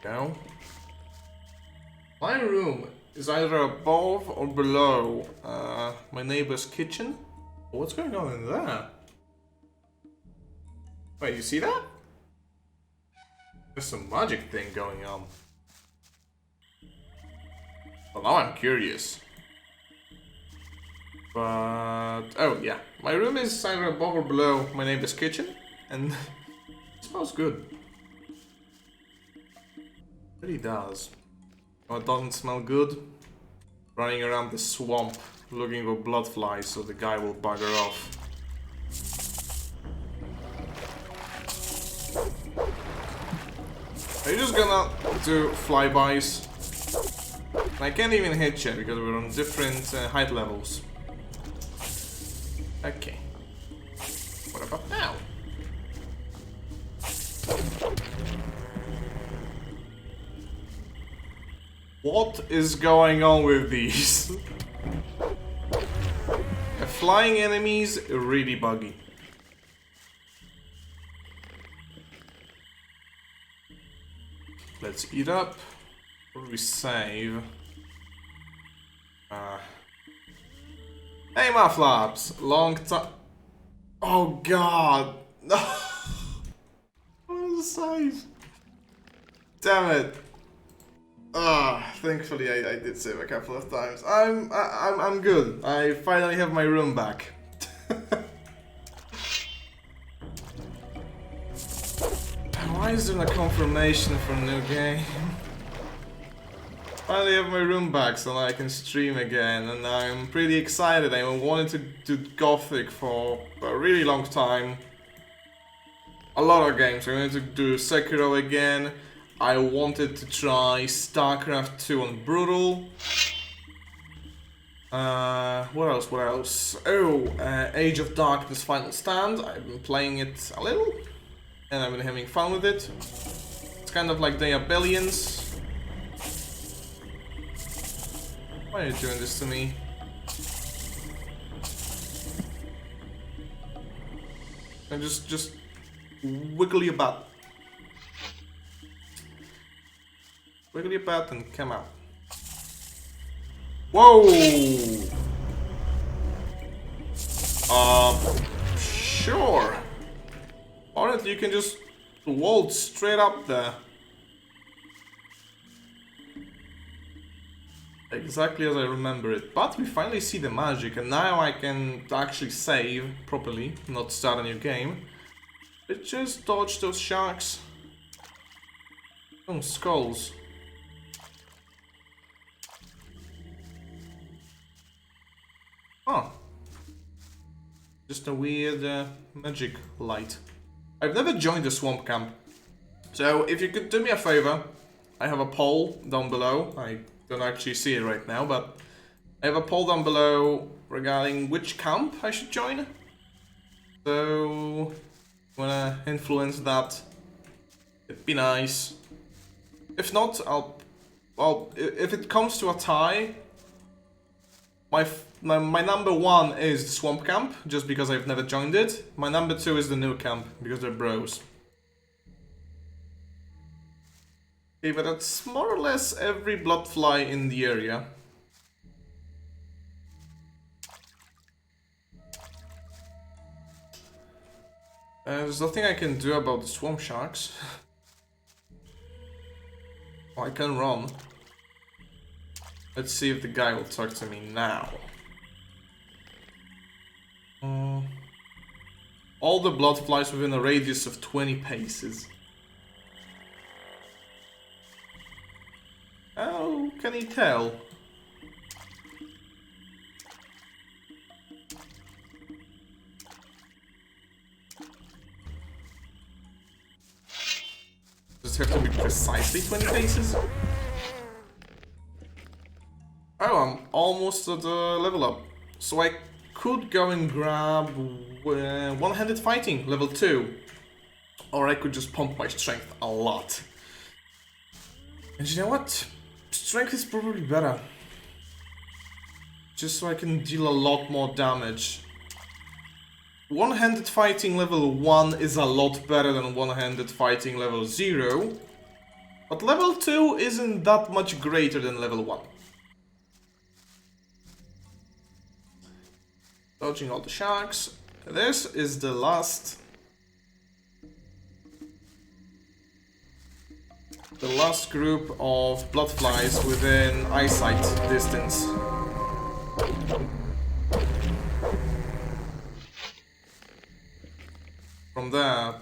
Go. My room is either above or below my neighbor's kitchen. What's going on in there? Wait, you see that? There's some magic thing going on. Well, now I'm curious. But... oh, yeah. My room is either above or below my neighbor's kitchen. And it smells good. It really does. Oh, it doesn't smell good. Running around the swamp looking for blood flies so the guy will bugger off. Are you just gonna do flybys? I can't even hit you because we're on different height levels. Okay. What about now? What is going on with these? Flying enemies are really buggy. Let's eat up. What do we save? Hey, my flaps! Long time. Oh god! No! What was save? Damn it! Thankfully I did save a couple of times. I'm good. I finally have my room back. Why is there a confirmation for a new game? Finally have my room back so I can stream again, and I'm pretty excited. I wanted to do Gothic for a really long time. A lot of games. I wanted to do Sekiro again. I wanted to try StarCraft 2 on Brutal. What else? What else? Oh, Age of Darkness Final Stand. I've been playing it a little, and I've been having fun with it. It's kind of like Diabellians. Why are you doing this to me? And just wiggle your butt. Wiggle your butt and come out. Whoa! Sure. Apparently you can just waltz straight up there. Exactly as I remember it. But we finally see the magic, and now I can actually save properly, not start a new game. But just dodge those sharks. Oh, skulls. Oh. Just a weird magic light. I've never joined a swamp camp. So if you could do me a favor, I have a poll down below. I don't actually see it right now, but I have a poll down below regarding which camp I should join. So, wanna influence that? It'd be nice. If not, well, if it comes to a tie, my number one is the swamp camp, just because I've never joined it. My number two is the new camp, because they're bros. Okay, but that's more or less every bloodfly in the area. There's nothing I can do about the swamp sharks. Oh, I can run. Let's see if the guy will talk to me now. All the bloodflies within a radius of 20 paces. How can he tell? Does it have to be precisely 20 paces? Oh, I'm almost at the level up. So I could go and grab one-handed fighting, level 2. Or I could just pump my strength a lot. And you know what? Strength is probably better. Just so I can deal a lot more damage. One-handed fighting level 1 is a lot better than one-handed fighting level 0. But level 2 isn't that much greater than level 1. Dodging all the sharks. This is the last group of bloodflies within eyesight distance. From there,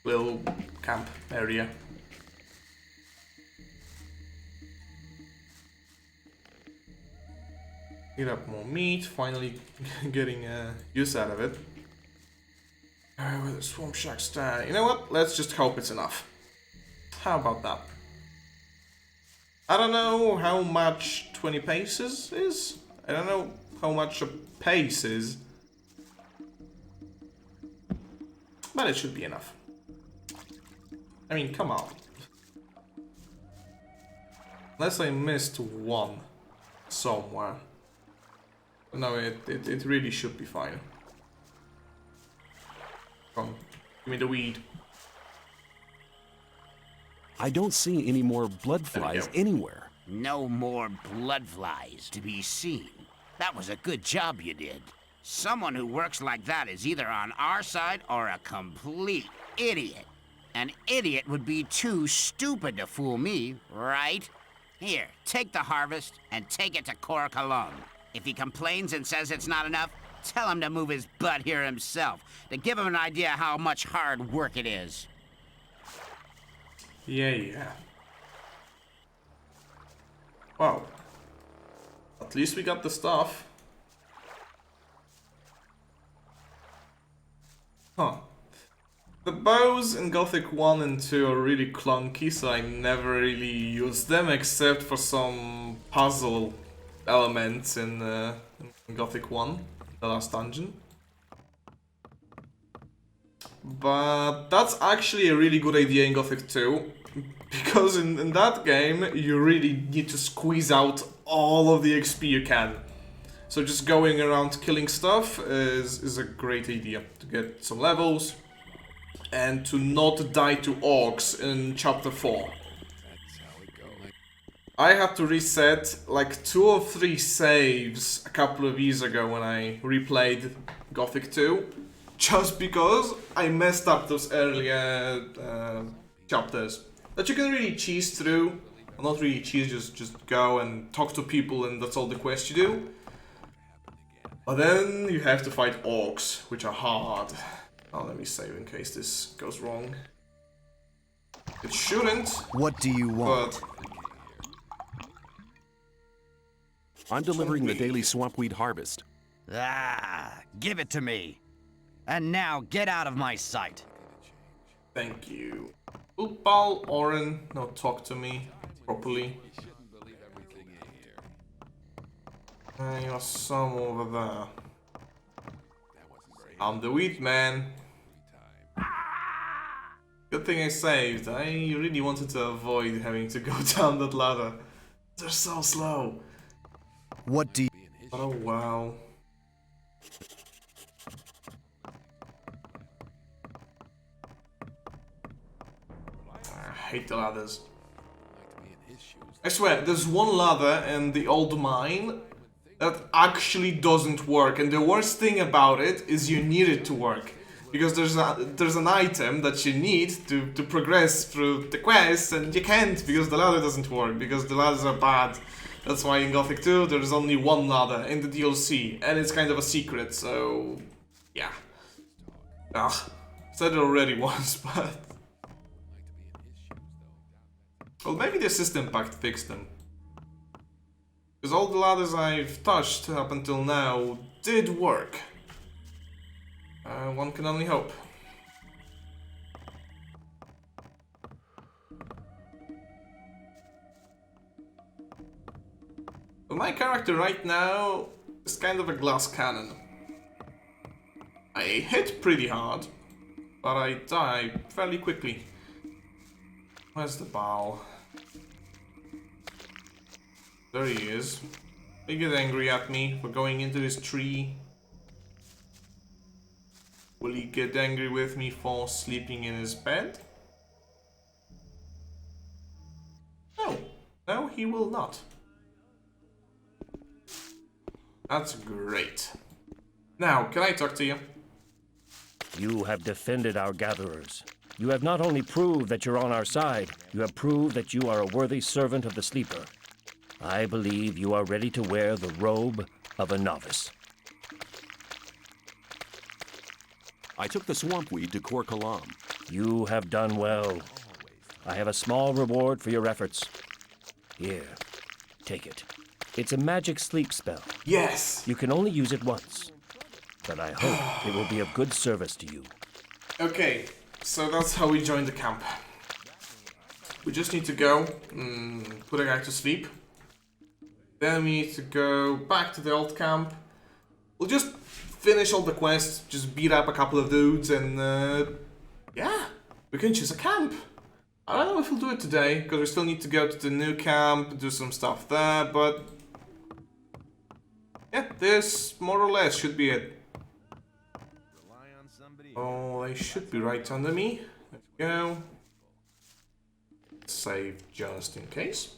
we'll camp area. Get up more meat, finally getting use out of it. Where the swamp sharks stand. You know what? Let's just hope it's enough. How about that? I don't know how much 20 paces is. I don't know how much a pace is. But it should be enough. I mean, come on. Unless I missed one somewhere. No, it really should be fine. Come on, give me the weed. I don't see any more bloodflies anywhere. No more bloodflies to be seen. That was a good job you did. Someone who works like that is either on our side or a complete idiot. An idiot would be too stupid to fool me, right? Here, take the harvest and take it to Cor Colom. If he complains and says it's not enough, tell him to move his butt here himself, to give him an idea how much hard work it is. Yeah. Wow. At least we got the stuff. Huh. The bows in Gothic 1 and 2 are really clunky, so I never really used them except for some puzzle elements in Gothic 1, the last dungeon. But that's actually a really good idea in Gothic 2, because in that game you really need to squeeze out all of the XP you can. So just going around killing stuff is a great idea to get some levels and to not die to orcs in chapter 4. I had to reset like 2 or 3 saves a couple of years ago when I replayed Gothic 2, just because I messed up those earlier chapters that you can really cheese through. Well, not really cheese, just go and talk to people and that's all the quest you do. But then you have to fight orcs, which are hard. Oh, let me save in case this goes wrong. It shouldn't. What do you want? I'm delivering the daily swampweed harvest. Ah, give it to me. And now get out of my sight. Thank you. Upal, Oren, no, talk to me properly. You're some over there. I'm the wheat man. Good thing I saved. I really wanted to avoid having to go down that ladder. They're so slow. What do you... Oh wow. I hate the ladders. I swear, there's one ladder in the old mine that actually doesn't work, and the worst thing about it is you need it to work, because there's an item that you need to progress through the quest, and you can't because the ladder doesn't work, because the ladders are bad. That's why in Gothic 2 there's only one ladder in the DLC, and it's kind of a secret, so yeah. Ugh, said it already once, but well, maybe the system pack fixed them. Because all the ladders I've touched up until now did work. One can only hope. Well, my character right now is kind of a glass cannon. I hit pretty hard, but I die fairly quickly. Where's the bow? There he is. He get angry at me for going into his tree. Will he get angry with me for sleeping in his bed? No. No, he will not. That's great. Now, can I talk to you? You have defended our gatherers. You have not only proved that you're on our side, you have proved that you are a worthy servant of the Sleeper. I believe you are ready to wear the robe of a novice. I took the swamp weed to Kor Kalam. You have done well. I have a small reward for your efforts. Here, take it. It's a magic sleep spell. Yes! You can only use it once, but I hope it will be of good service to you. Okay, so that's how we join the camp. We just need to go, put a guy to sleep. Then we need to go back to the old camp. We'll just finish all the quests, just beat up a couple of dudes, and yeah, we can choose a camp. I don't know if we'll do it today, because we still need to go to the new camp, do some stuff there, but yeah, this more or less should be it. Oh, they should be right under me. Let's go. Save just in case.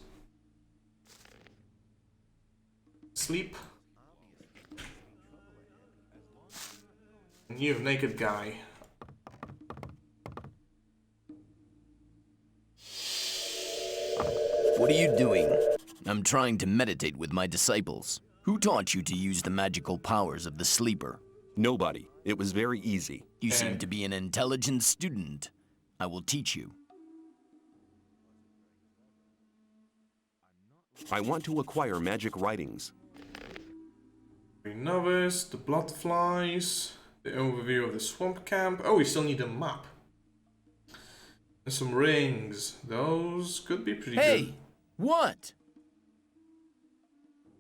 Sleep. And you, naked guy. What are you doing? I'm trying to meditate with my disciples. Who taught you to use the magical powers of the Sleeper? Nobody. It was very easy. You seem to be an intelligent student. I will teach you. I want to acquire magic writings. The novice, the blood flies, the overview of the swamp camp. Oh, we still need a map. And some rings. Those could be pretty good. Hey! What?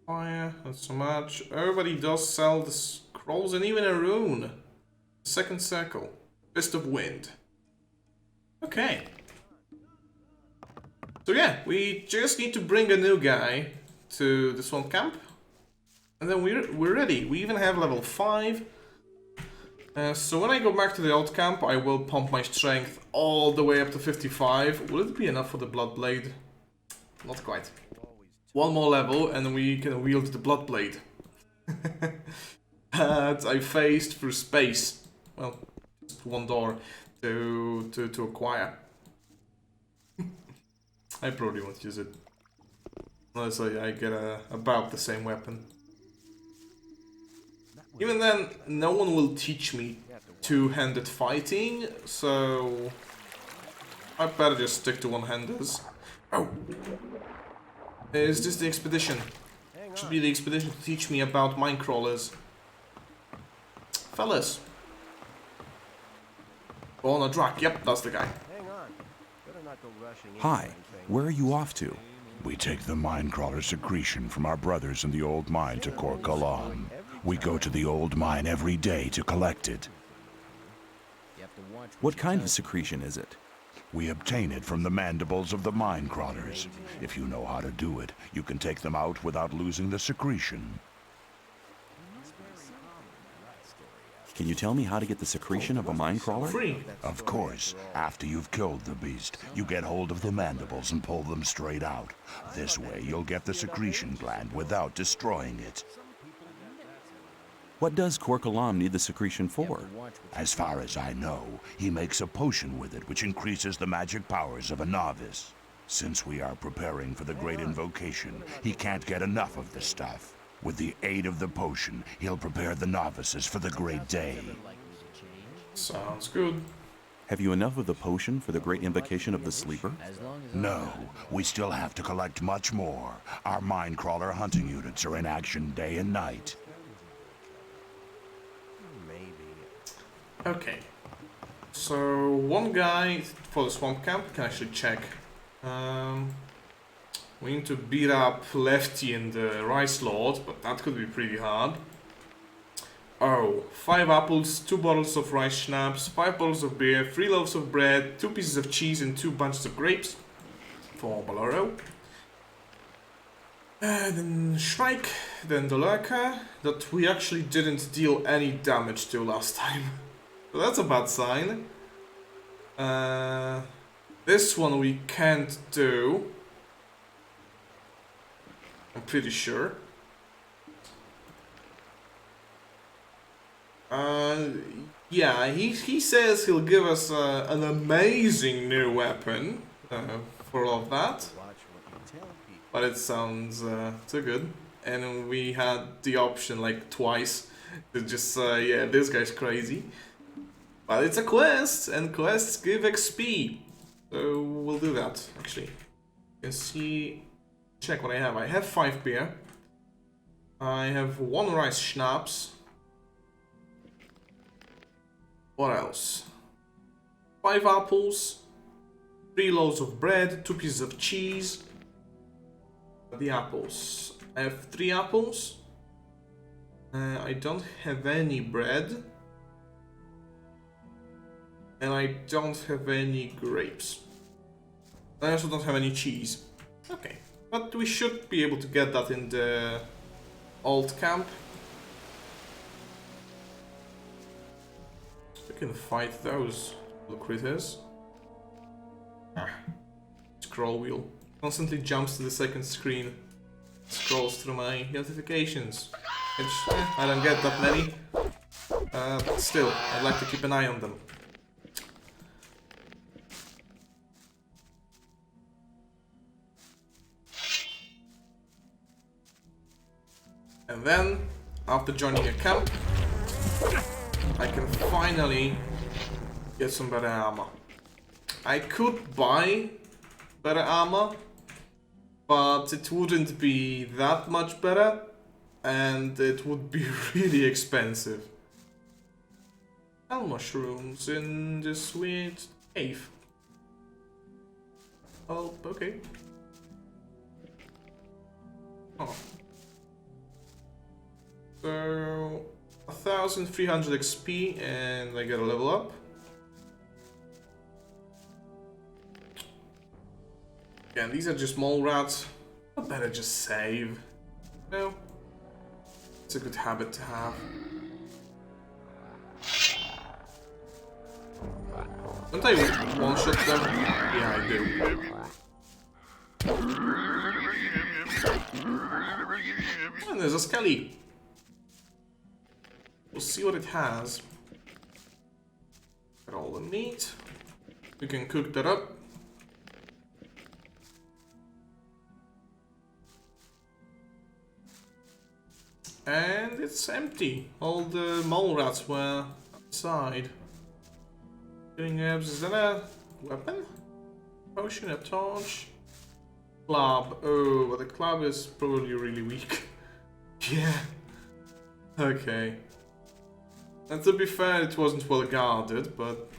Fire, not so much. Everybody does sell the scrolls and even a rune. Second circle. Fist of Wind. Okay. So yeah, we just need to bring a new guy to the swamp camp. And then we're ready. We even have level 5. So when I go back to the old camp, I will pump my strength all the way up to 55. Will it be enough for the blood blade? Not quite. One more level and we can wield the blood blade. I faced through space. Well, just one door to acquire. I probably won't use it. Unless I get about the same weapon. Even then, no one will teach me two-handed fighting, so I better just stick to one-handers. Oh! Is this the expedition? Should be the expedition to teach me about mine crawlers. Fellas. Go on a drac. Yep, that's the guy. Hi, where are you off to? We take the minecrawler secretion from our brothers in the old mine to Kor Kalam. We go to the old mine every day to collect it. What kind of secretion is it? We obtain it from the mandibles of the minecrawlers. If you know how to do it, you can take them out without losing the secretion. Can you tell me how to get the secretion of a minecrawler? Free. Of course. After you've killed the beast, you get hold of the mandibles and pull them straight out. This way, you'll get the secretion gland without destroying it. What does Kor Kalam need the secretion for? As far as I know, he makes a potion with it which increases the magic powers of a novice. Since we are preparing for the great invocation, he can't get enough of the stuff. With the aid of the potion, he'll prepare the novices for the great day. Sounds good. Have you enough of the potion for the great invocation of the Sleeper? No, we still have to collect much more. Our minecrawler hunting units are in action day and night. Okay. So one guy for the swamp camp can actually check. We need to beat up Lefty and the Rice Lord, but that could be pretty hard. Oh, 5 apples, 2 bottles of rice schnapps, 5 bottles of beer, 3 loaves of bread, 2 pieces of cheese, and 2 bunches of grapes for Bolero. Then Shrike, then the Lurker, that we actually didn't deal any damage to last time. So that's a bad sign. This one we can't do. I'm pretty sure. Yeah, he says he'll give us an amazing new weapon for all of that. But it sounds too good. And we had the option like twice to just yeah, this guy's crazy. But it's a quest, and quests give XP. So we'll do that, actually. You can see, check what I have. I have 5 beer. I have 1 rice schnapps. What else? 5 apples, 3 loaves of bread, 2 pieces of cheese. The apples. I have 3 apples. I don't have any bread. And I don't have any grapes. I also don't have any cheese. Okay. But we should be able to get that in the old camp. We can fight those little critters. Scroll wheel. Constantly jumps to the second screen. Scrolls through my notifications. Which, I don't get that many. But still, I'd like to keep an eye on them. And then, after joining a camp, I can finally get some better armor. I could buy better armor, but it wouldn't be that much better, and it would be really expensive. Hell mushrooms in the sweet cave. Oh, okay. Oh. So 1300 XP and I get a level up. Yeah, these are just mole rats. I better just save. No. It's a good habit to have. Don't I one-shot them? Yeah, I do. And there's a skelly. We'll see what it has. Got all the meat. We can cook that up. And it's empty. All the mole rats were outside. Doing herbs. Is that a weapon? Potion, a torch. Club. Oh, but the club is probably really weak. Yeah. Okay. And to be fair, it wasn't well guarded, but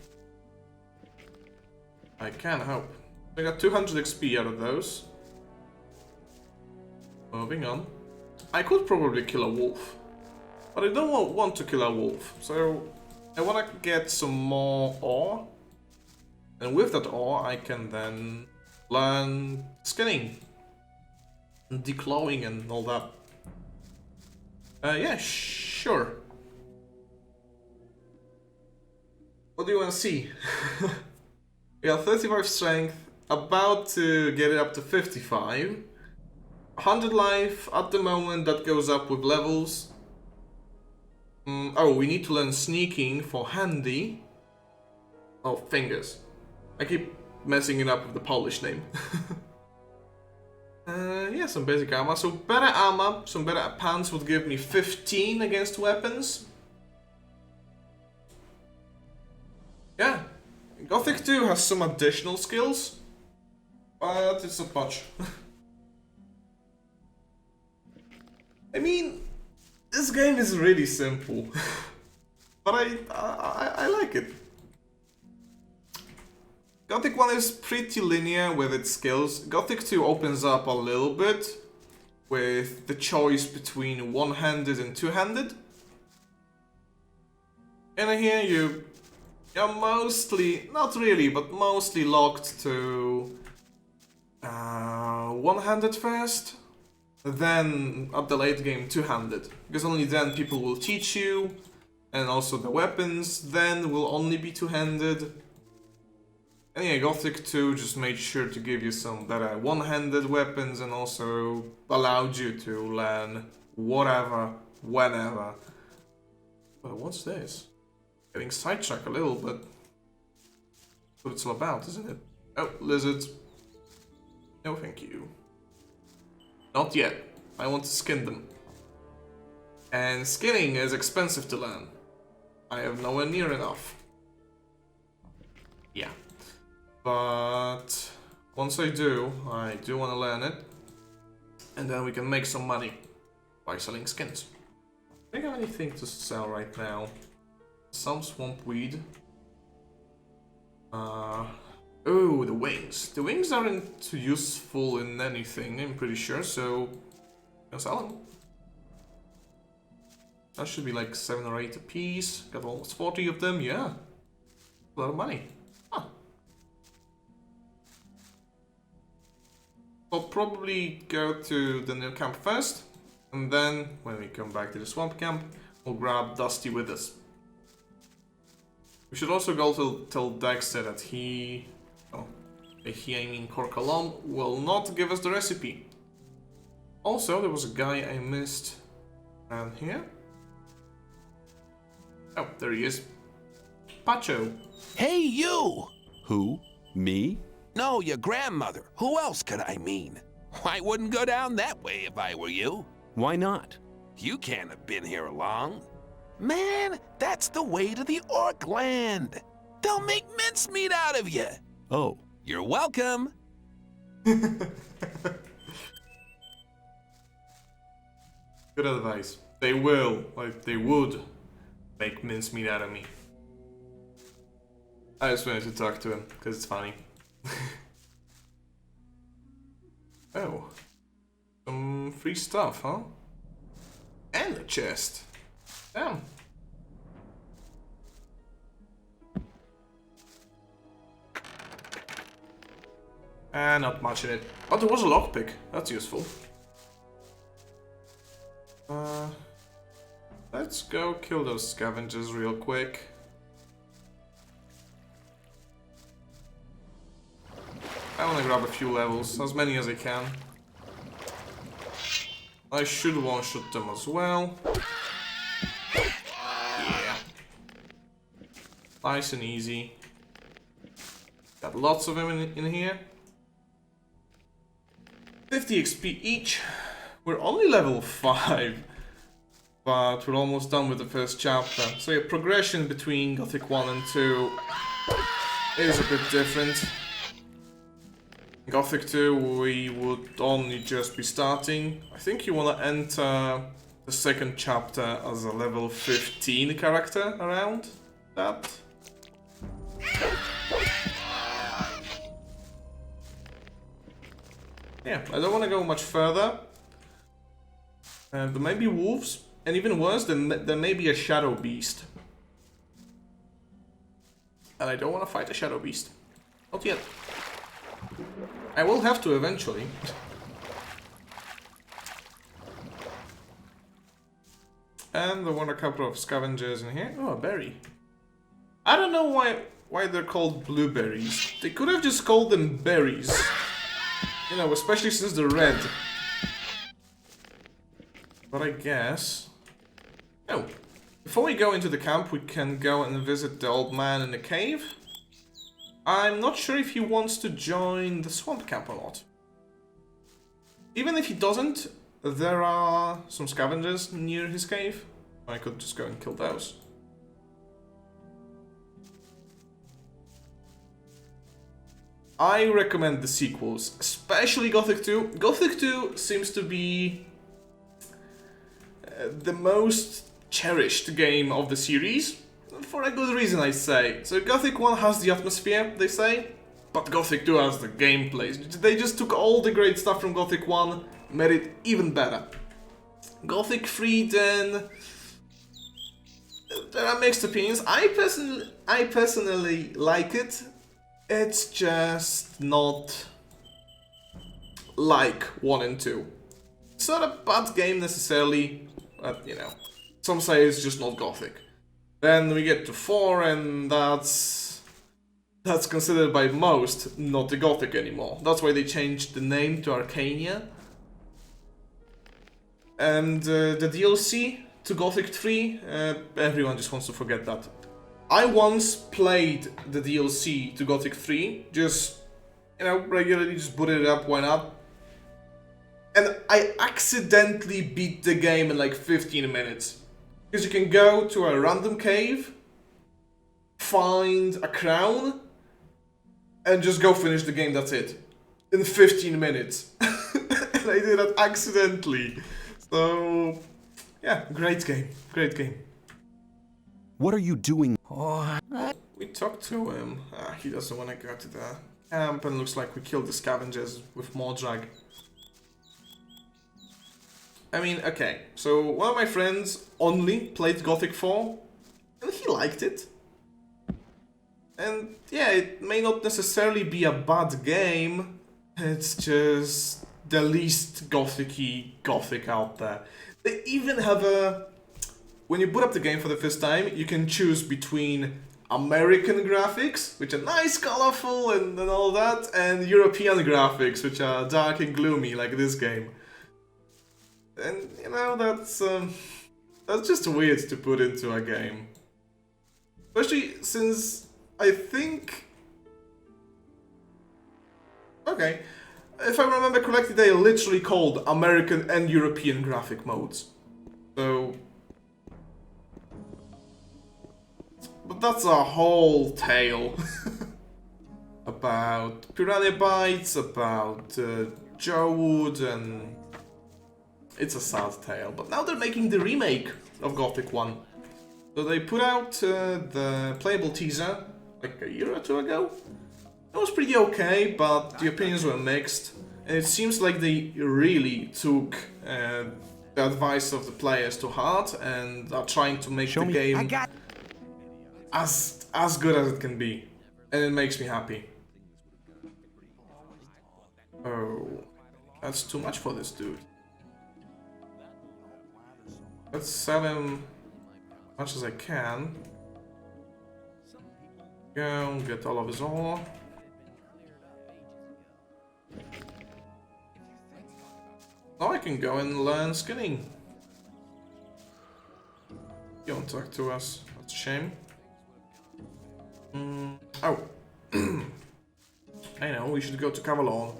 I can hope. I got 200 XP out of those. Moving on. I could probably kill a wolf, but I don't want to kill a wolf, so I want to get some more ore, and with that ore I can then learn skinning and declawing and all that. Yeah, sure. What do you want to see? We got 35 strength, about to get it up to 55. 100 life at the moment, that goes up with levels. Oh, we need to learn sneaking for handy. Oh, fingers. I keep messing it up with the Polish name. Yeah, some basic armor. So better armor, some better pants would give me 15 against weapons. Yeah, Gothic 2 has some additional skills, but it's not much. I mean, this game is really simple, but I like it. Gothic 1 is pretty linear with its skills. Gothic 2 opens up a little bit with the choice between one-handed and two-handed. And here you're mostly, not really, but mostly locked to one-handed first, then at the late game two-handed, because only then people will teach you, and also the weapons then will only be two-handed. And yeah, Gothic 2 just made sure to give you some better one-handed weapons and also allowed you to learn whatever, whenever. Well, what's this? Getting sidetracked a little, but that's what it's all about, isn't it? Oh, lizards. No, thank you. Not yet. I want to skin them. And skinning is expensive to learn. I have nowhere near enough. Yeah. But once I do want to learn it. And then we can make some money by selling skins. I don't have anything to sell right now. Some swamp weed. Oh, the wings. The wings aren't too useful in anything, I'm pretty sure, so I'll sell them. That should be like 7 or 8 a piece. Got almost 40 of them, yeah. A lot of money. Huh. I'll probably go to the new camp first, and then when we come back to the swamp camp, we'll grab Dusty with us. We should also go to tell Dexter that I mean Cor Colom, will not give us the recipe. Also, there was a guy I missed around here. Oh, there he is. Pacho. Hey, you! Who? Me? No, your grandmother. Who else could I mean? I wouldn't go down that way if I were you. Why not? You can't have been here long. Man, that's the way to the orc land. They'll make mincemeat out of you. Oh. You're welcome. Good advice. They will, like they would, make mincemeat out of me. I just wanted to talk to him, because it's funny. Oh. Some free stuff, huh? And a chest. Damn. Not much in it. Oh, there was a lockpick. That's useful. Let's go kill those scavengers real quick. I want to grab a few levels, as many as I can. I should one-shot them as well. Yeah. Nice and easy. Got lots of them in here. 50 XP each. We're only level 5. But we're almost done with the first chapter. So yeah, progression between Gothic 1 and 2 is a bit different. Gothic 2 we would only just be starting. I think you want to enter the second chapter as a level 15 character around that. Yeah, I don't want to go much further. There may be wolves, and even worse, there may be a shadow beast. And I don't want to fight a shadow beast. Not yet. I will have to eventually. And there were a couple of scavengers in here. Oh, a berry. I don't know why they're called blueberries. They could have just called them berries. You know, especially since they're red. But I guess... Oh, before we go into the camp, we can go and visit the old man in the cave. I'm not sure if he wants to join the swamp camp or not. Even if he doesn't, there are some scavengers near his cave. I could just go and kill those. I recommend the sequels, especially Gothic 2. Gothic 2 seems to be the most cherished game of the series, for a good reason, I say. So Gothic 1 has the atmosphere, they say, but Gothic 2 has the gameplay. They just took all the great stuff from Gothic 1, made it even better. Gothic 3 then... there are mixed opinions. I personally like it. It's just not like 1 and 2. It's not a bad game necessarily, but you know, some say it's just not Gothic. Then we get to 4, and that's considered by most not the Gothic anymore. That's why they changed the name to Arcania. And the DLC to Gothic 3, everyone just wants to forget that. I once played the DLC to Gothic 3, just, you know, regularly just booted it up, why not? And I accidentally beat the game in like 15 minutes. Because you can go to a random cave, find a crown, and just go finish the game, that's it. In 15 minutes. And I did that accidentally. So, yeah, great game. Great game. What are you doing? We talked to him. He doesn't want to go to the camp, and looks like we killed the scavengers with more drag. I mean, okay, so one of my friends only played Gothic 4, and he liked it. And yeah, it may not necessarily be a bad game, it's just the least Gothic-y Gothic out there. They even have a... When you boot up the game for the first time, you can choose between American graphics, which are nice, colorful, and all that, and European graphics, which are dark and gloomy, like this game. And, you know, that's just weird to put into a game. Especially since I think... Okay. If I remember correctly, they are literally called American and European graphic modes. So... But that's a whole tale. About Piranha Bytes, about Joe Wood, and... It's a sad tale. But now they're making the remake of Gothic 1. So they put out the playable teaser like a year or two ago. It was pretty okay, but the opinions were mixed. And it seems like they really took the advice of the players to heart and are trying to make the game as good as it can be. And it makes me happy. Oh, that's too much for this dude. Let's sell him as much as I can. Go get all of his ore. Now I can go and learn skinning. You don't talk to us. That's a shame. Oh. I know, we should go to Cavalon.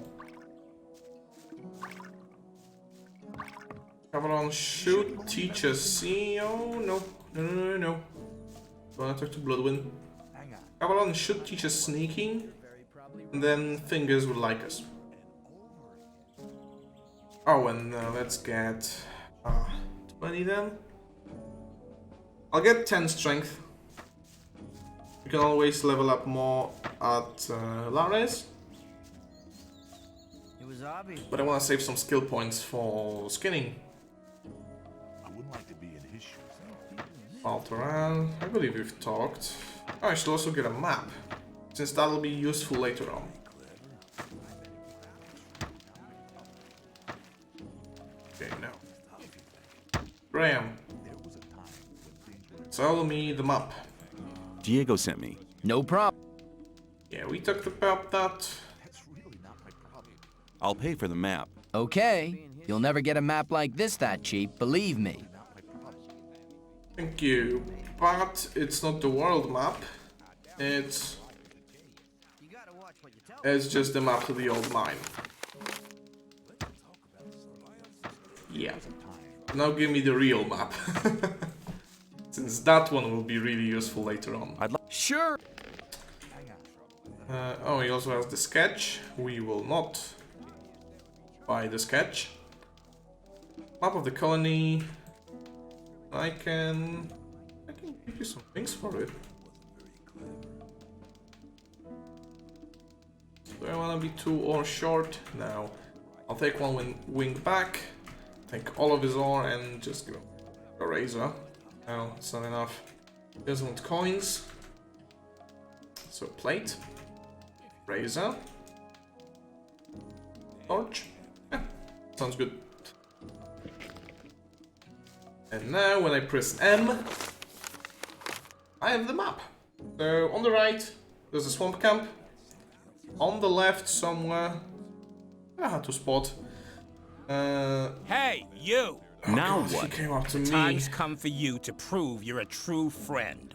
Cavalon should teach us. See, oh no. No. I want to talk to Bloodwind. Cavalon should teach us sneaking, and then Fingers will like us. Oh, and let's get 20 then. I'll get 10 strength. You can always level up more at Lares. But I want to save some skill points for skinning. I wouldn't like to be in his shoes. Altoran, I believe we've talked. Oh, I should also get a map, since that'll be useful later on. Okay, now. Graham, tell me the map. Diego sent me. No problem. Yeah, we talked about that. I'll pay for the map. Okay. You'll never get a map like this that cheap, believe me. Thank you. But it's not the world map. It's just the map to the old mine. Yeah. Now give me the real map. Since that one will be really useful later on. Sure. Oh, he also has the sketch. We will not buy the sketch. Map of the colony. I can give you some things for it. Do I want to be 2 ore short? No. I'll take one wing back. Take all of his ore and just go a razor. No, it's not enough. Doesn't want coins. So plate. Razor. Torch. Yeah, sounds good. And now when I press M, I have the map. So on the right, there's a swamp camp. On the left somewhere, I had to spot. Hey, you! Now God, what? He came up to me. Time's come for you to prove you're a true friend.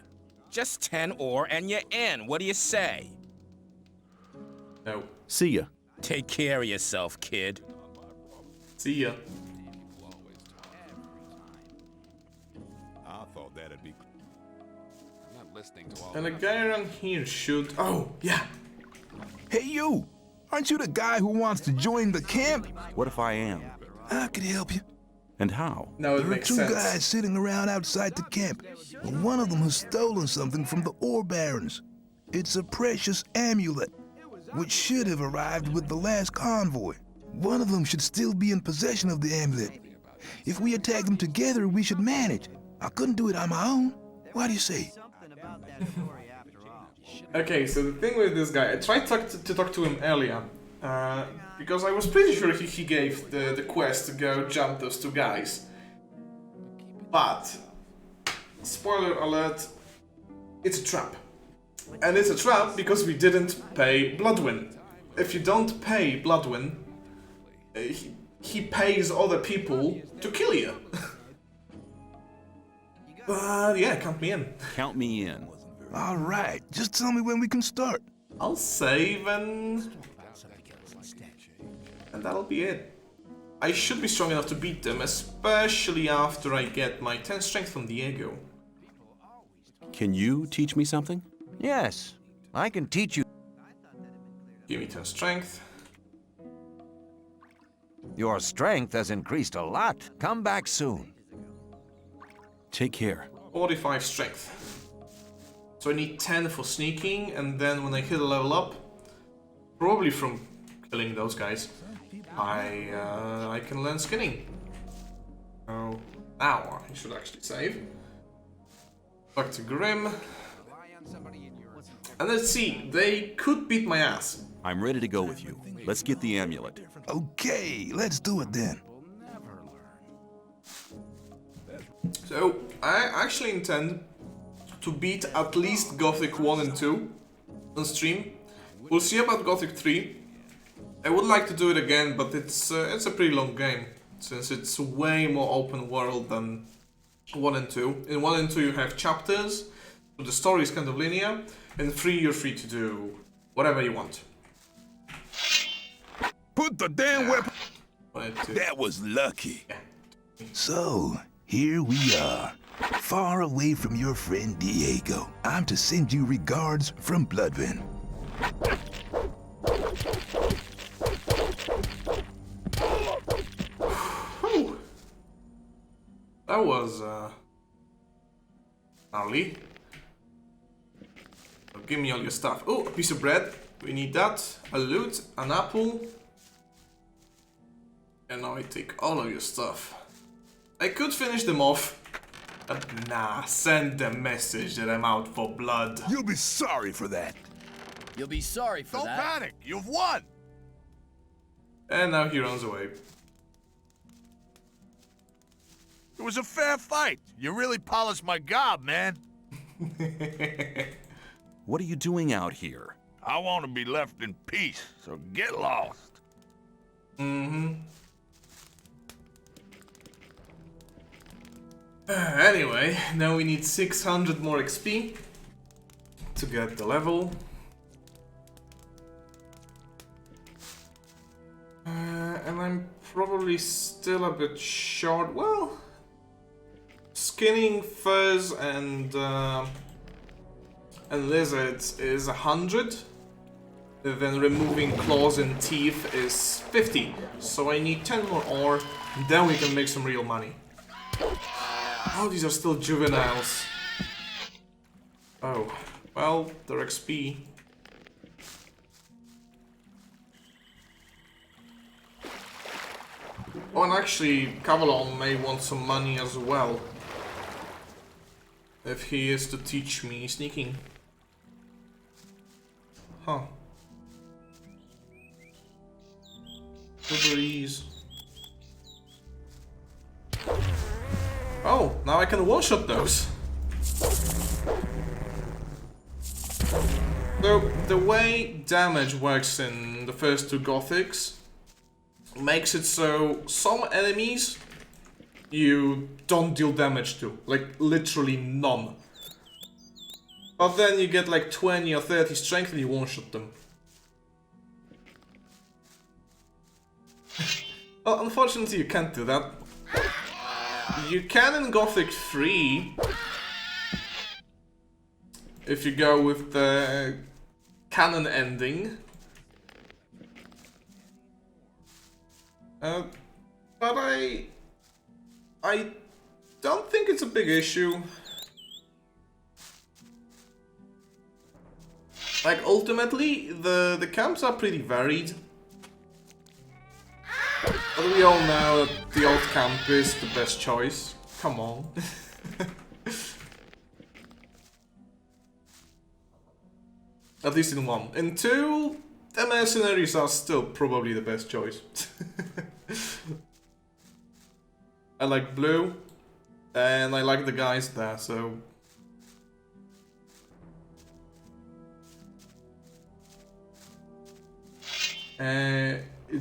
Just 10 ore and you're in. What do you say? No. See ya. Take care of yourself, kid. See ya. I thought that'd be. I'm not listening to all. And a guy around here should. Oh, yeah. Hey, you! Aren't you the guy who wants to join the camp? What if I am? I could help you. And how? No, it There are makes two sense. guys sitting around outside the camp. And one of them has stolen something from the ore barons. It's a precious amulet, which should have arrived with the last convoy. One of them should still be in possession of the amulet. If we attack them together, we should manage. I couldn't do it on my own. What do you say? Okay, so the thing with this guy, I tried to talk to him earlier. Because I was pretty sure he gave the quest to go jump those two guys. But, spoiler alert, it's a trap. And it's a trap because we didn't pay Bloodwin. If you don't pay Bloodwin, he pays other people to kill you. But yeah, count me in. Count me in. All right, just tell me when we can start. I'll save and that'll be it. I should be strong enough to beat them, especially after I get my 10 strength from Diego. Can you teach me something? Yes, I can teach you. Give me 10 strength. Your strength has increased a lot. Come back soon. Take care. 45 strength. So I need 10 for sneaking, and then when I hit a level up, probably from killing those guys, I can learn skinning. Oh, now I should actually save. Back to Grim. And let's see, they could beat my ass. I'm ready to go with you. Let's get the amulet. Okay, let's do it then. So, I actually intend to beat at least Gothic 1 and 2 on stream. We'll see about Gothic 3. I would like to do it again, but it's a pretty long game, since it's way more open world than 1 and 2. In 1 and 2 you have chapters, so the story is kind of linear. In 3 you're free to do whatever you want. Put the damn weapon... That was lucky. So, here we are, far away from your friend Diego. I'm to send you regards from Bloodwin. That was gnarly. Give me all your stuff. Oh, a piece of bread. We need that. A loot, an apple. And now I take all of your stuff. I could finish them off. But nah, send the message that I'm out for blood. You'll be sorry for that. You'll be sorry for that. Don't panic, you've won! And now he runs away. It was a fair fight. You really polished my gob, man. What are you doing out here? I want to be left in peace, so get lost. Mm-hmm. Anyway, now we need 600 more XP to get the level. And I'm probably still a bit short. Well, skinning furs and lizards is 100. Then removing claws and teeth is 50. So I need 10 more ore, and then we can make some real money. Oh, these are still juveniles. Oh, well, they're XP. Oh, and actually, Cavalon may want some money as well. if he is to teach me sneaking. Huh. Super ease. Oh, now I can one-shot those. So, the way damage works in the first two Gothics makes it so some enemies you don't deal damage to, like literally none. But then you get like 20 or 30 strength and you one-shot them. Well, unfortunately you can't do that. You can in Gothic 3 if you go with the canon ending. But I don't think it's a big issue. Like, ultimately, the camps are pretty varied. But we all know that the old camp is the best choice. Come on. At least in 1. In 2, the mercenaries are still probably the best choice. I like blue, and I like the guys there, so...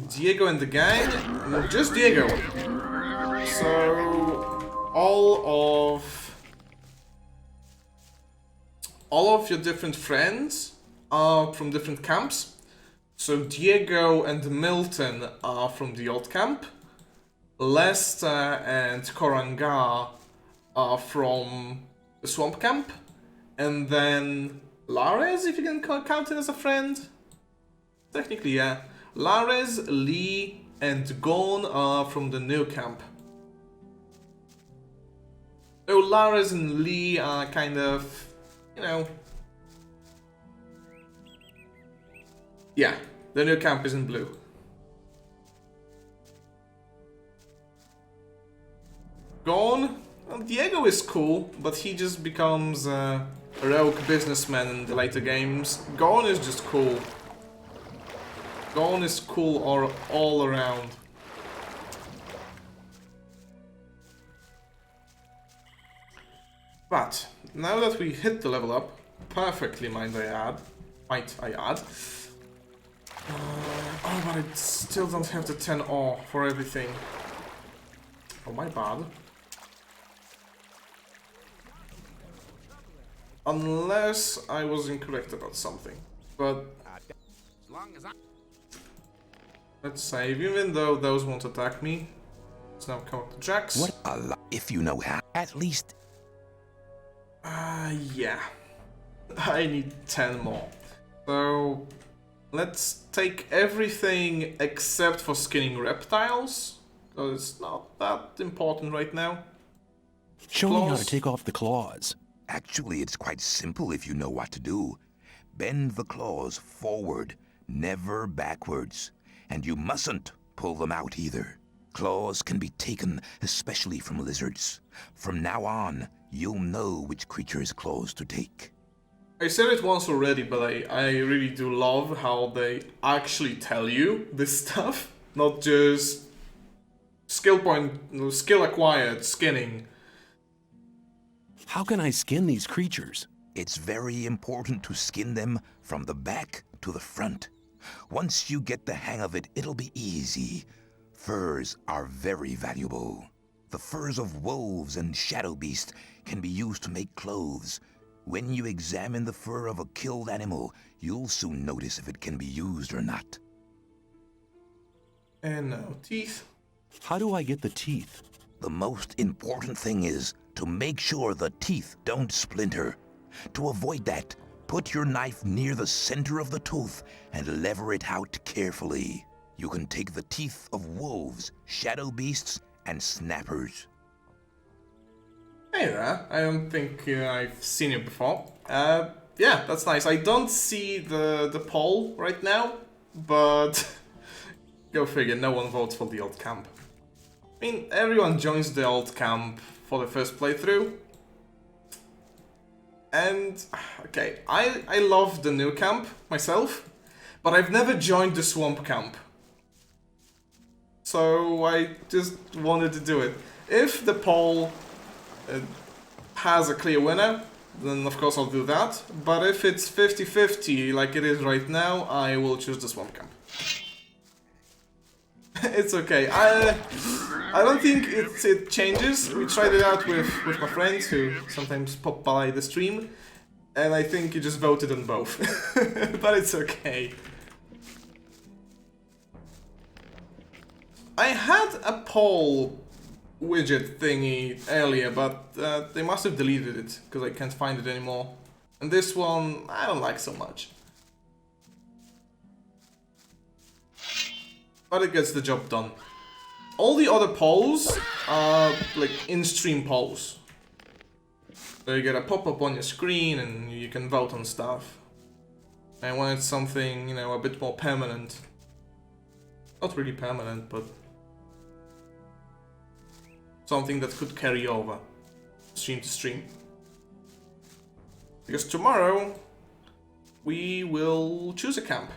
Diego and the gang? Just Diego. So... All of your different friends are from different camps. So Diego and Milton are from the old camp. Lester and Korangar are from the swamp camp. And then Lares, if you can count it as a friend. Technically, yeah. Lares, Lee, and Gon are from the new camp. So Lares and Lee are kind of, you know... Yeah, the new camp is in blue. Gon? Well, Diego is cool, but he just becomes a rogue businessman in the later games. Gon is just cool. Gon is cool all around. But, now that we hit the level up, perfectly might I add, oh, but I still don't have the 10 ore for everything. Oh, my bad. Unless I was incorrect about something. But... let's save, even though those won't attack me. Let's now come up to Jax. What if you know how? At least... yeah. I need 10 more. So... let's take everything except for skinning reptiles, because it's not that important right now. Show me how to take off the claws. Actually, it's quite simple if you know what to do. Bend the claws forward, never backwards. And you mustn't pull them out either. Claws can be taken, especially from lizards. From now on, you'll know which creature's claws to take. I said it once already, but I really do love how they actually tell you this stuff. Not just skill acquired, skinning. How can I skin these creatures? It's very important to skin them from the back to the front. Once you get the hang of it, it'll be easy. Furs are very valuable. The furs of wolves and shadow beasts can be used to make clothes. When you examine the fur of a killed animal, you'll soon notice if it can be used or not. And now, teeth. How do I get the teeth? The most important thing is to make sure the teeth don't splinter. To avoid that, put your knife near the center of the tooth and lever it out carefully. You can take the teeth of wolves, shadow beasts, and snappers. Hey there, I don't think I've seen you before. Yeah, that's nice. I don't see the poll right now, but go figure, no one votes for the old camp. I mean, everyone joins the old camp for the first playthrough. And, okay, I love the new camp myself, but I've never joined the swamp camp. So I just wanted to do it. If the poll has a clear winner, then of course I'll do that. But if it's 50-50 like it is right now, I will choose the swamp camp. It's okay. I don't think it changes. We tried it out with my friends who sometimes pop by the stream, and I think you just voted on both. But it's okay. I had a poll widget thingy earlier, but they must have deleted it because I can't find it anymore. And this one I don't like so much. But it gets the job done. All the other polls are like in-stream polls. So you get a pop-up on your screen and you can vote on stuff. And when it's something, you know, a bit more permanent. Not really permanent, but something that could carry over stream to stream. Because tomorrow we will choose a camp.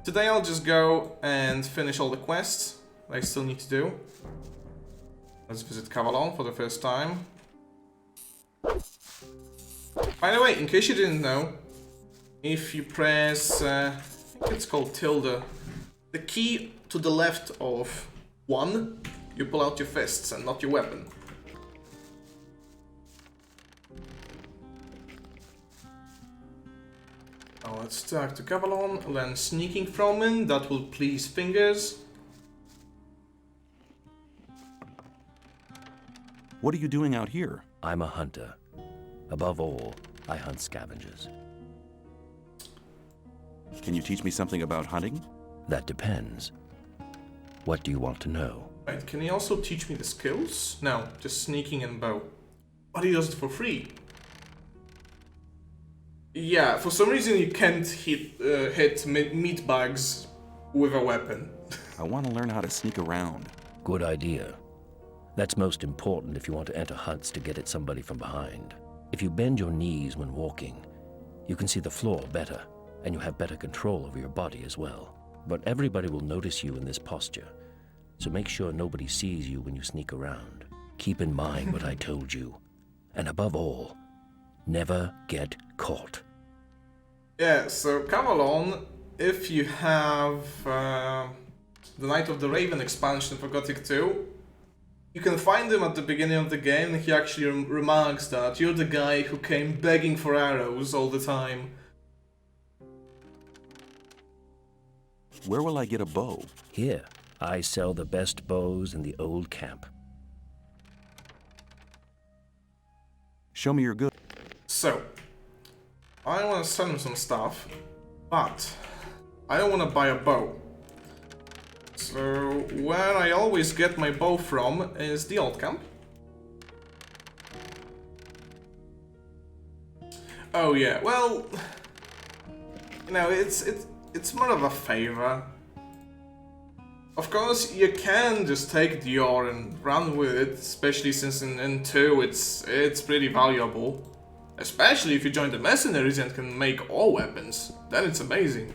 Today I'll just go and finish all the quests I still need to do. Let's visit Cavalon for the first time. By the way, in case you didn't know, if you press, I think it's called tilde, the key to the left of 1, you pull out your fists and not your weapon. Now let's talk to Cavalon, then sneaking from him, that will please fingers. What are you doing out here? I'm a hunter. Above all, I hunt scavengers. Can you teach me something about hunting? That depends. What do you want to know? Right, can he also teach me the skills? No, just sneaking and bow. But he does it for free. Yeah, for some reason you can't hit meat bags with a weapon. I want to learn how to sneak around. Good idea. That's most important if you want to enter hunts to get at somebody from behind. If you bend your knees when walking, you can see the floor better, and you have better control over your body as well. But everybody will notice you in this posture, so make sure nobody sees you when you sneak around. Keep in mind what I told you, and above all, never get caught. Yeah, so Cavalon, if you have the Night of the Raven expansion for Gothic 2, you can find him at the beginning of the game, and he actually remarks that you're the guy who came begging for arrows all the time. Where will I get a bow? Here, I sell the best bows in the old camp. Show me your goods. So, I want to sell him some stuff, but I don't want to buy a bow. So, where I always get my bow from is the old camp. Oh yeah, well, you know, it's more of a favor. Of course, you can just take the ore and run with it, especially since in 2 it's pretty valuable. Especially if you join the mercenaries and can make ore weapons, then it's amazing.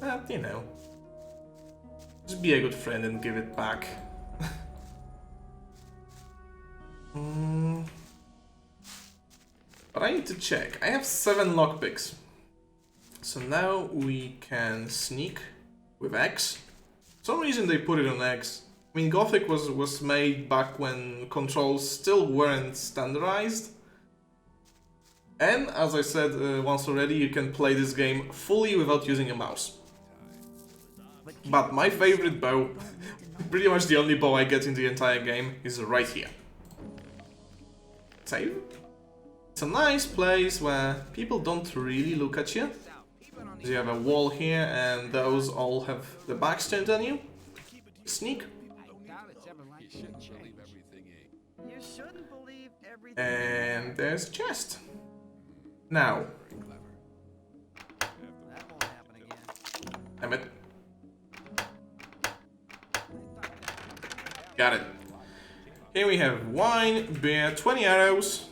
But, you know, just be a good friend and give it back. But I need to check. I have 7 lockpicks. So now we can sneak with X. For some reason they put it on X. I mean, Gothic was made back when controls still weren't standardized. And, as I said once already, you can play this game fully without using a mouse. But my favorite bow, pretty much the only bow I get in the entire game, is right here. Save. It's a nice place where people don't really look at you. You have a wall here, and those all have the backs turned on you. Sneak. And there's a chest. Now. Damn it. Got it. Here we have wine, beer, 20 arrows.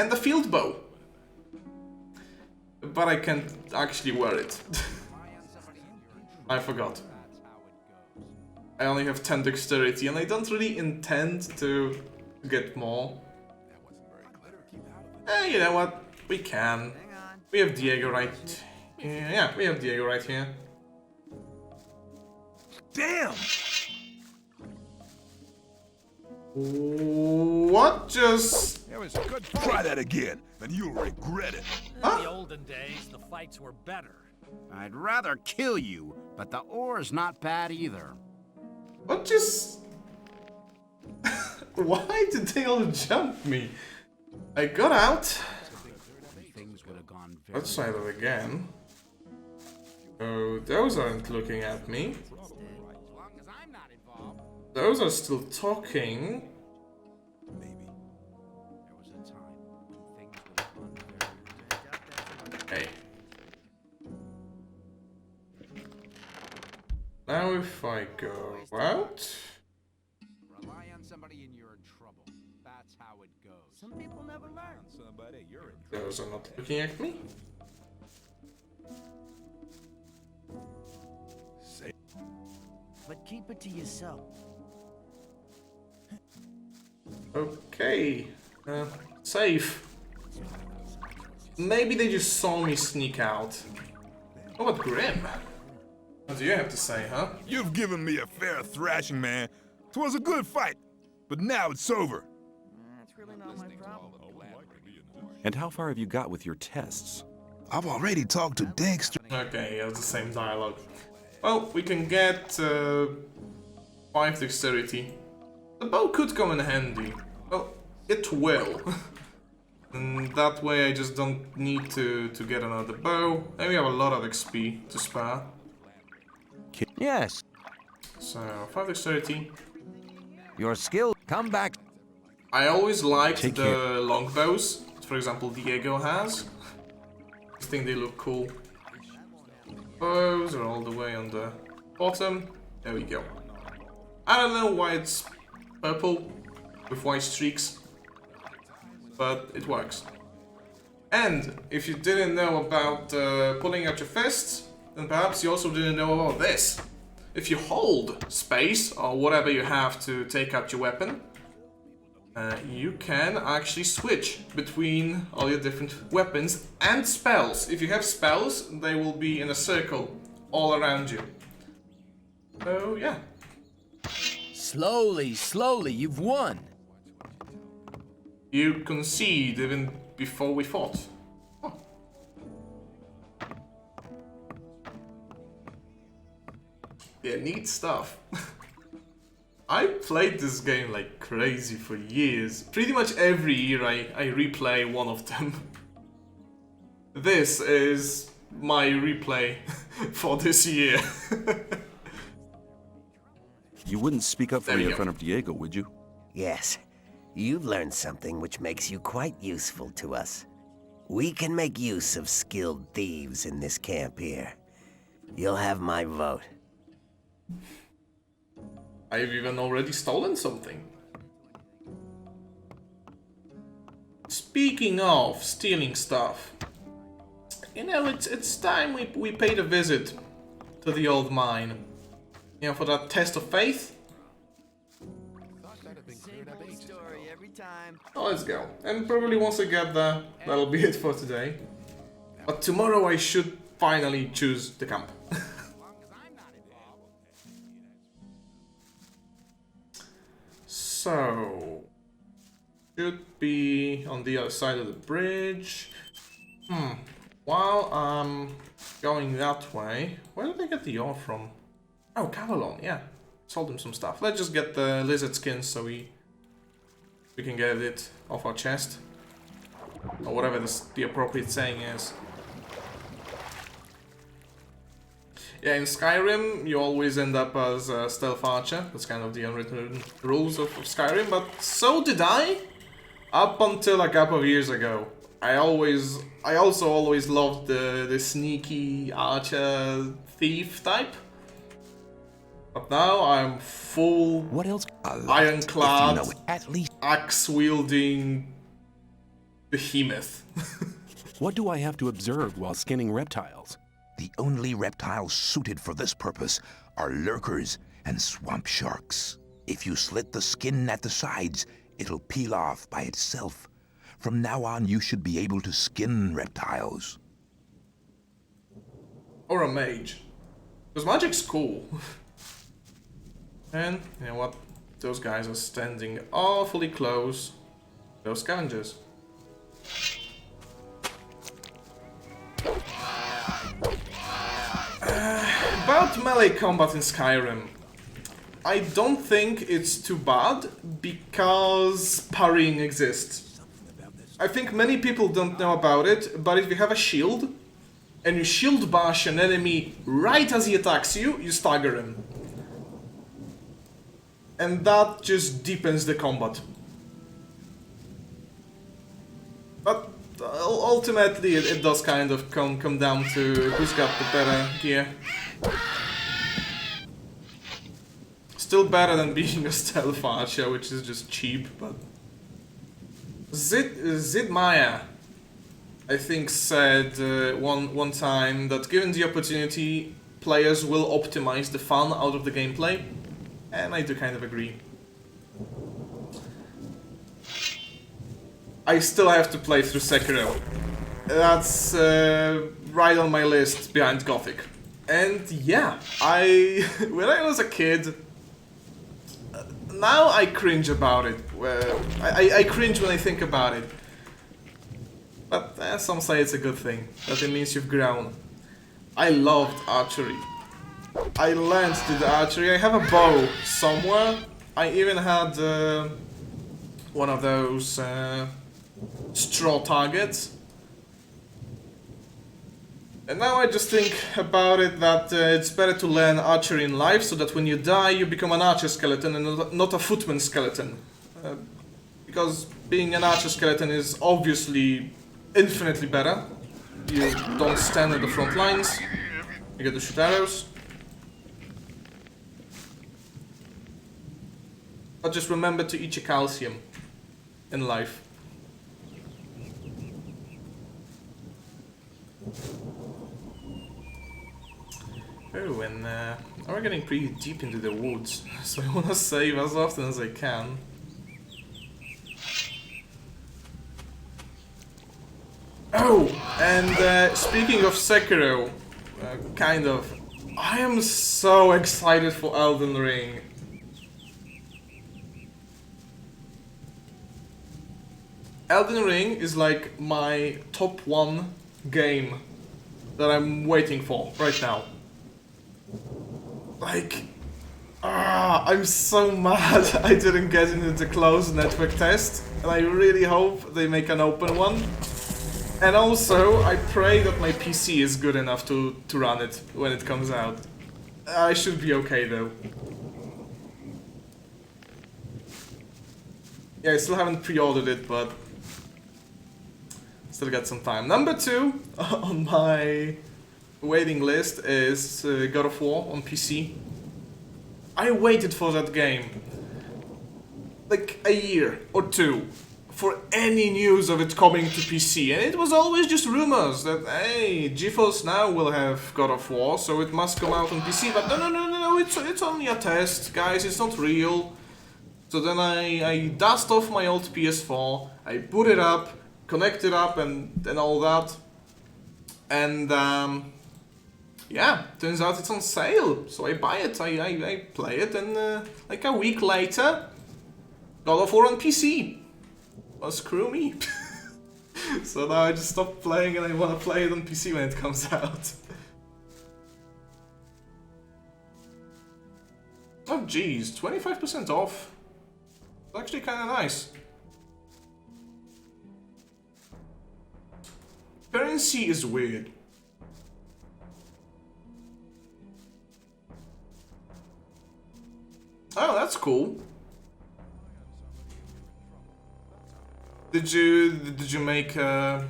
And the field bow. But I can't actually wear it. I forgot. I only have 10 dexterity and I don't really intend to get more. You know what? We can. We have Diego right... Yeah, we have Diego right here. Damn! What just... That was a good fight. Try that again, and you'll regret it. In the olden days, the fights were better. I'd rather kill you, but the ore's not bad either. What just... Why did they all jump me? I got out. Let's try that again. Oh, those aren't looking at me. Those are still talking. Okay. Now if I go out... Rely on somebody and you're in trouble. That's how it goes. Some people never learn. Somebody, you're in trouble. Those are not looking at me. But keep it to yourself. Okay. Safe. Maybe they just saw me sneak out. Oh, what grim. What do you have to say, huh? You've given me a fair thrashing, man. 'Twas a good fight, but now it's over. That's really not my problem. And how far have you got with your tests? I've already talked to Dexter. Okay, yeah, it's the same dialogue. Well, we can get 5 dexterity. The bow could come in handy. Well, it will. And that way I just don't need to get another bow. And we have a lot of XP to spare. Yes. So, 5 dexterity. Your skill, come back. I always liked the longbows. For example, Diego has. I think they look cool. Bows are all the way on the bottom. There we go. I don't know why it's purple with white streaks, but it works. And if you didn't know about pulling out your fists, then perhaps you also didn't know about this. If you hold space or whatever you have to take out your weapon, you can actually switch between all your different weapons and spells. If you have spells, they will be in a circle all around you. So, yeah. Slowly, slowly, you've won. You concede even before we fought. Oh. Yeah, neat stuff. I played this game like crazy for years. Pretty much every year I replay one of them. This is my replay for this year. You wouldn't speak up for me in front of Diego, would you? Yes. You've learned something which makes you quite useful to us. We can make use of skilled thieves in this camp here. You'll have my vote. I've even already stolen something. Speaking of stealing stuff, you know, it's time we paid a visit to the old mine. You know, for that test of faith. Oh, let's go. And probably once I get there, that'll be it for today. But tomorrow I should finally choose the camp. So, should be on the other side of the bridge. While I'm going that way, where did I get the ore from? Oh, Cavalon, yeah. Sold him some stuff. Let's just get the lizard skins so we can get it off our chest. Or whatever the appropriate saying is. Yeah, in Skyrim, you always end up as a stealth archer. That's kind of the unwritten rules of Skyrim, but so did I. Up until a couple of years ago. I also always loved the sneaky archer thief type. But now I'm full what else? ironclad, at least axe wielding behemoth. What do I have to observe while skinning reptiles? The only reptiles suited for this purpose are lurkers and swamp sharks. If you slit the skin at the sides, it'll peel off by itself. From now on, you should be able to skin reptiles. Or a mage. Because magic's cool. And, you know what? Those guys are standing awfully close. Those scavengers. About melee combat in Skyrim. I don't think it's too bad because parrying exists. I think many people don't know about it, but if you have a shield and you shield bash an enemy right as he attacks you, you stagger him. And that just deepens the combat. But ultimately it does kind of come down to who's got the better gear. Still better than being a stealth archer, which is just cheap, but... Zid Maya, I think, said one time that given the opportunity, players will optimize the fun out of the gameplay, and I do kind of agree. I still have to play through Sekiro. That's right on my list behind Gothic. And yeah, when I was a kid, now I cringe about it. I cringe when I think about it. But some say it's a good thing, that it means you've grown. I loved archery. I learned to do the archery. I have a bow somewhere. I even had one of those straw targets. And now I just think about it that it's better to learn archery in life so that when you die you become an archer skeleton and not a footman skeleton. Because being an archer skeleton is obviously infinitely better. You don't stand at the front lines, you get to shoot arrows. But just remember to eat your calcium in life. Oh, and we're getting pretty deep into the woods, so I want to save as often as I can. Oh, and speaking of Sekiro, kind of, I am so excited for Elden Ring. Elden Ring is like my top 1 game that I'm waiting for right now. Like, I'm so mad I didn't get into the closed network test, and I really hope they make an open one. And also, I pray that my PC is good enough to run it when it comes out. I should be okay though. Yeah, I still haven't pre-ordered it, but still got some time. Number 2 on my waiting list is God of War on PC. I waited for that game like a year or 2 for any news of it coming to PC, and it was always just rumors that hey, GeForce Now will have God of War, so it must come out on PC. But no, it's only a test, guys. It's not real. So then I dust off my old PS4, I boot it up, connect it up, and all that, and yeah, turns out it's on sale, so I buy it, I play it, and like a week later, God of War on PC. Well, screw me. So now I just stopped playing and I want to play it on PC when it comes out. Oh geez, 25% off. It's actually kind of nice. Currency is weird. Oh, that's cool. Did you make a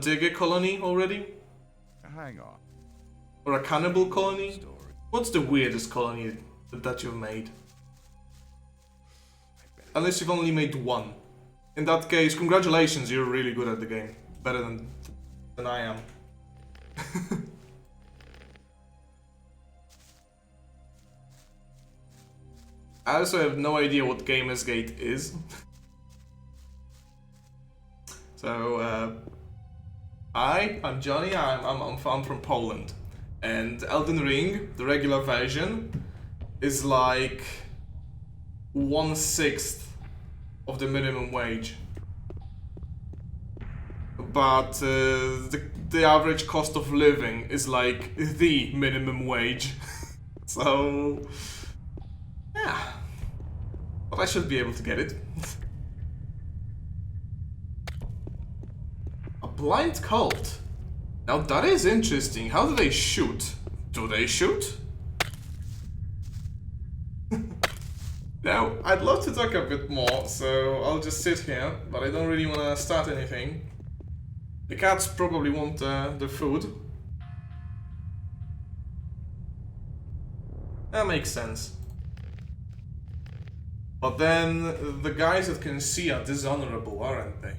digger colony already? Hang on. Or a cannibal colony? What's the weirdest colony that you've made? Unless you've only made one. in that case, congratulations, you're really good at the game. Better than I am. I also have no idea what Gamersgate is. So, I'm Johnny, I'm from Poland. And Elden Ring, the regular version, is like 1/6 of the minimum wage. But the average cost of living is like the minimum wage. So, yeah. But I should be able to get it. A blind cult? Now that is interesting. How do they shoot? Do they shoot? Now, I'd love to talk a bit more, so I'll just sit here, but I don't really want to start anything. The cats probably want the food. That makes sense. But then, the guys that can see are dishonorable, aren't they?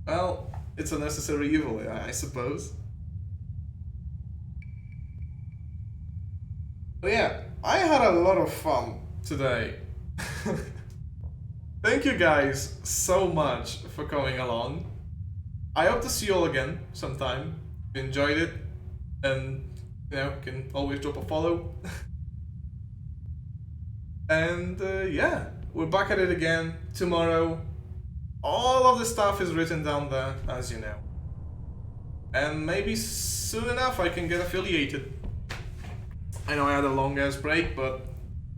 Well, it's a necessary evil, I suppose. But yeah, I had a lot of fun today. Thank you guys so much for coming along. I hope to see you all again sometime. If you enjoyed it, and you know, can always drop a follow. And yeah, we're back at it again tomorrow. All of the stuff is written down there, as you know. And maybe soon enough I can get affiliated. I know I had a long ass break, but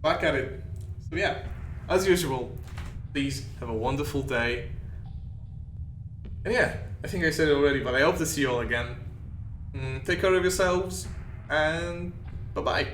back at it. So yeah, as usual, please have a wonderful day. And yeah, I think I said it already, but I hope to see you all again. Take care of yourselves, and bye-bye.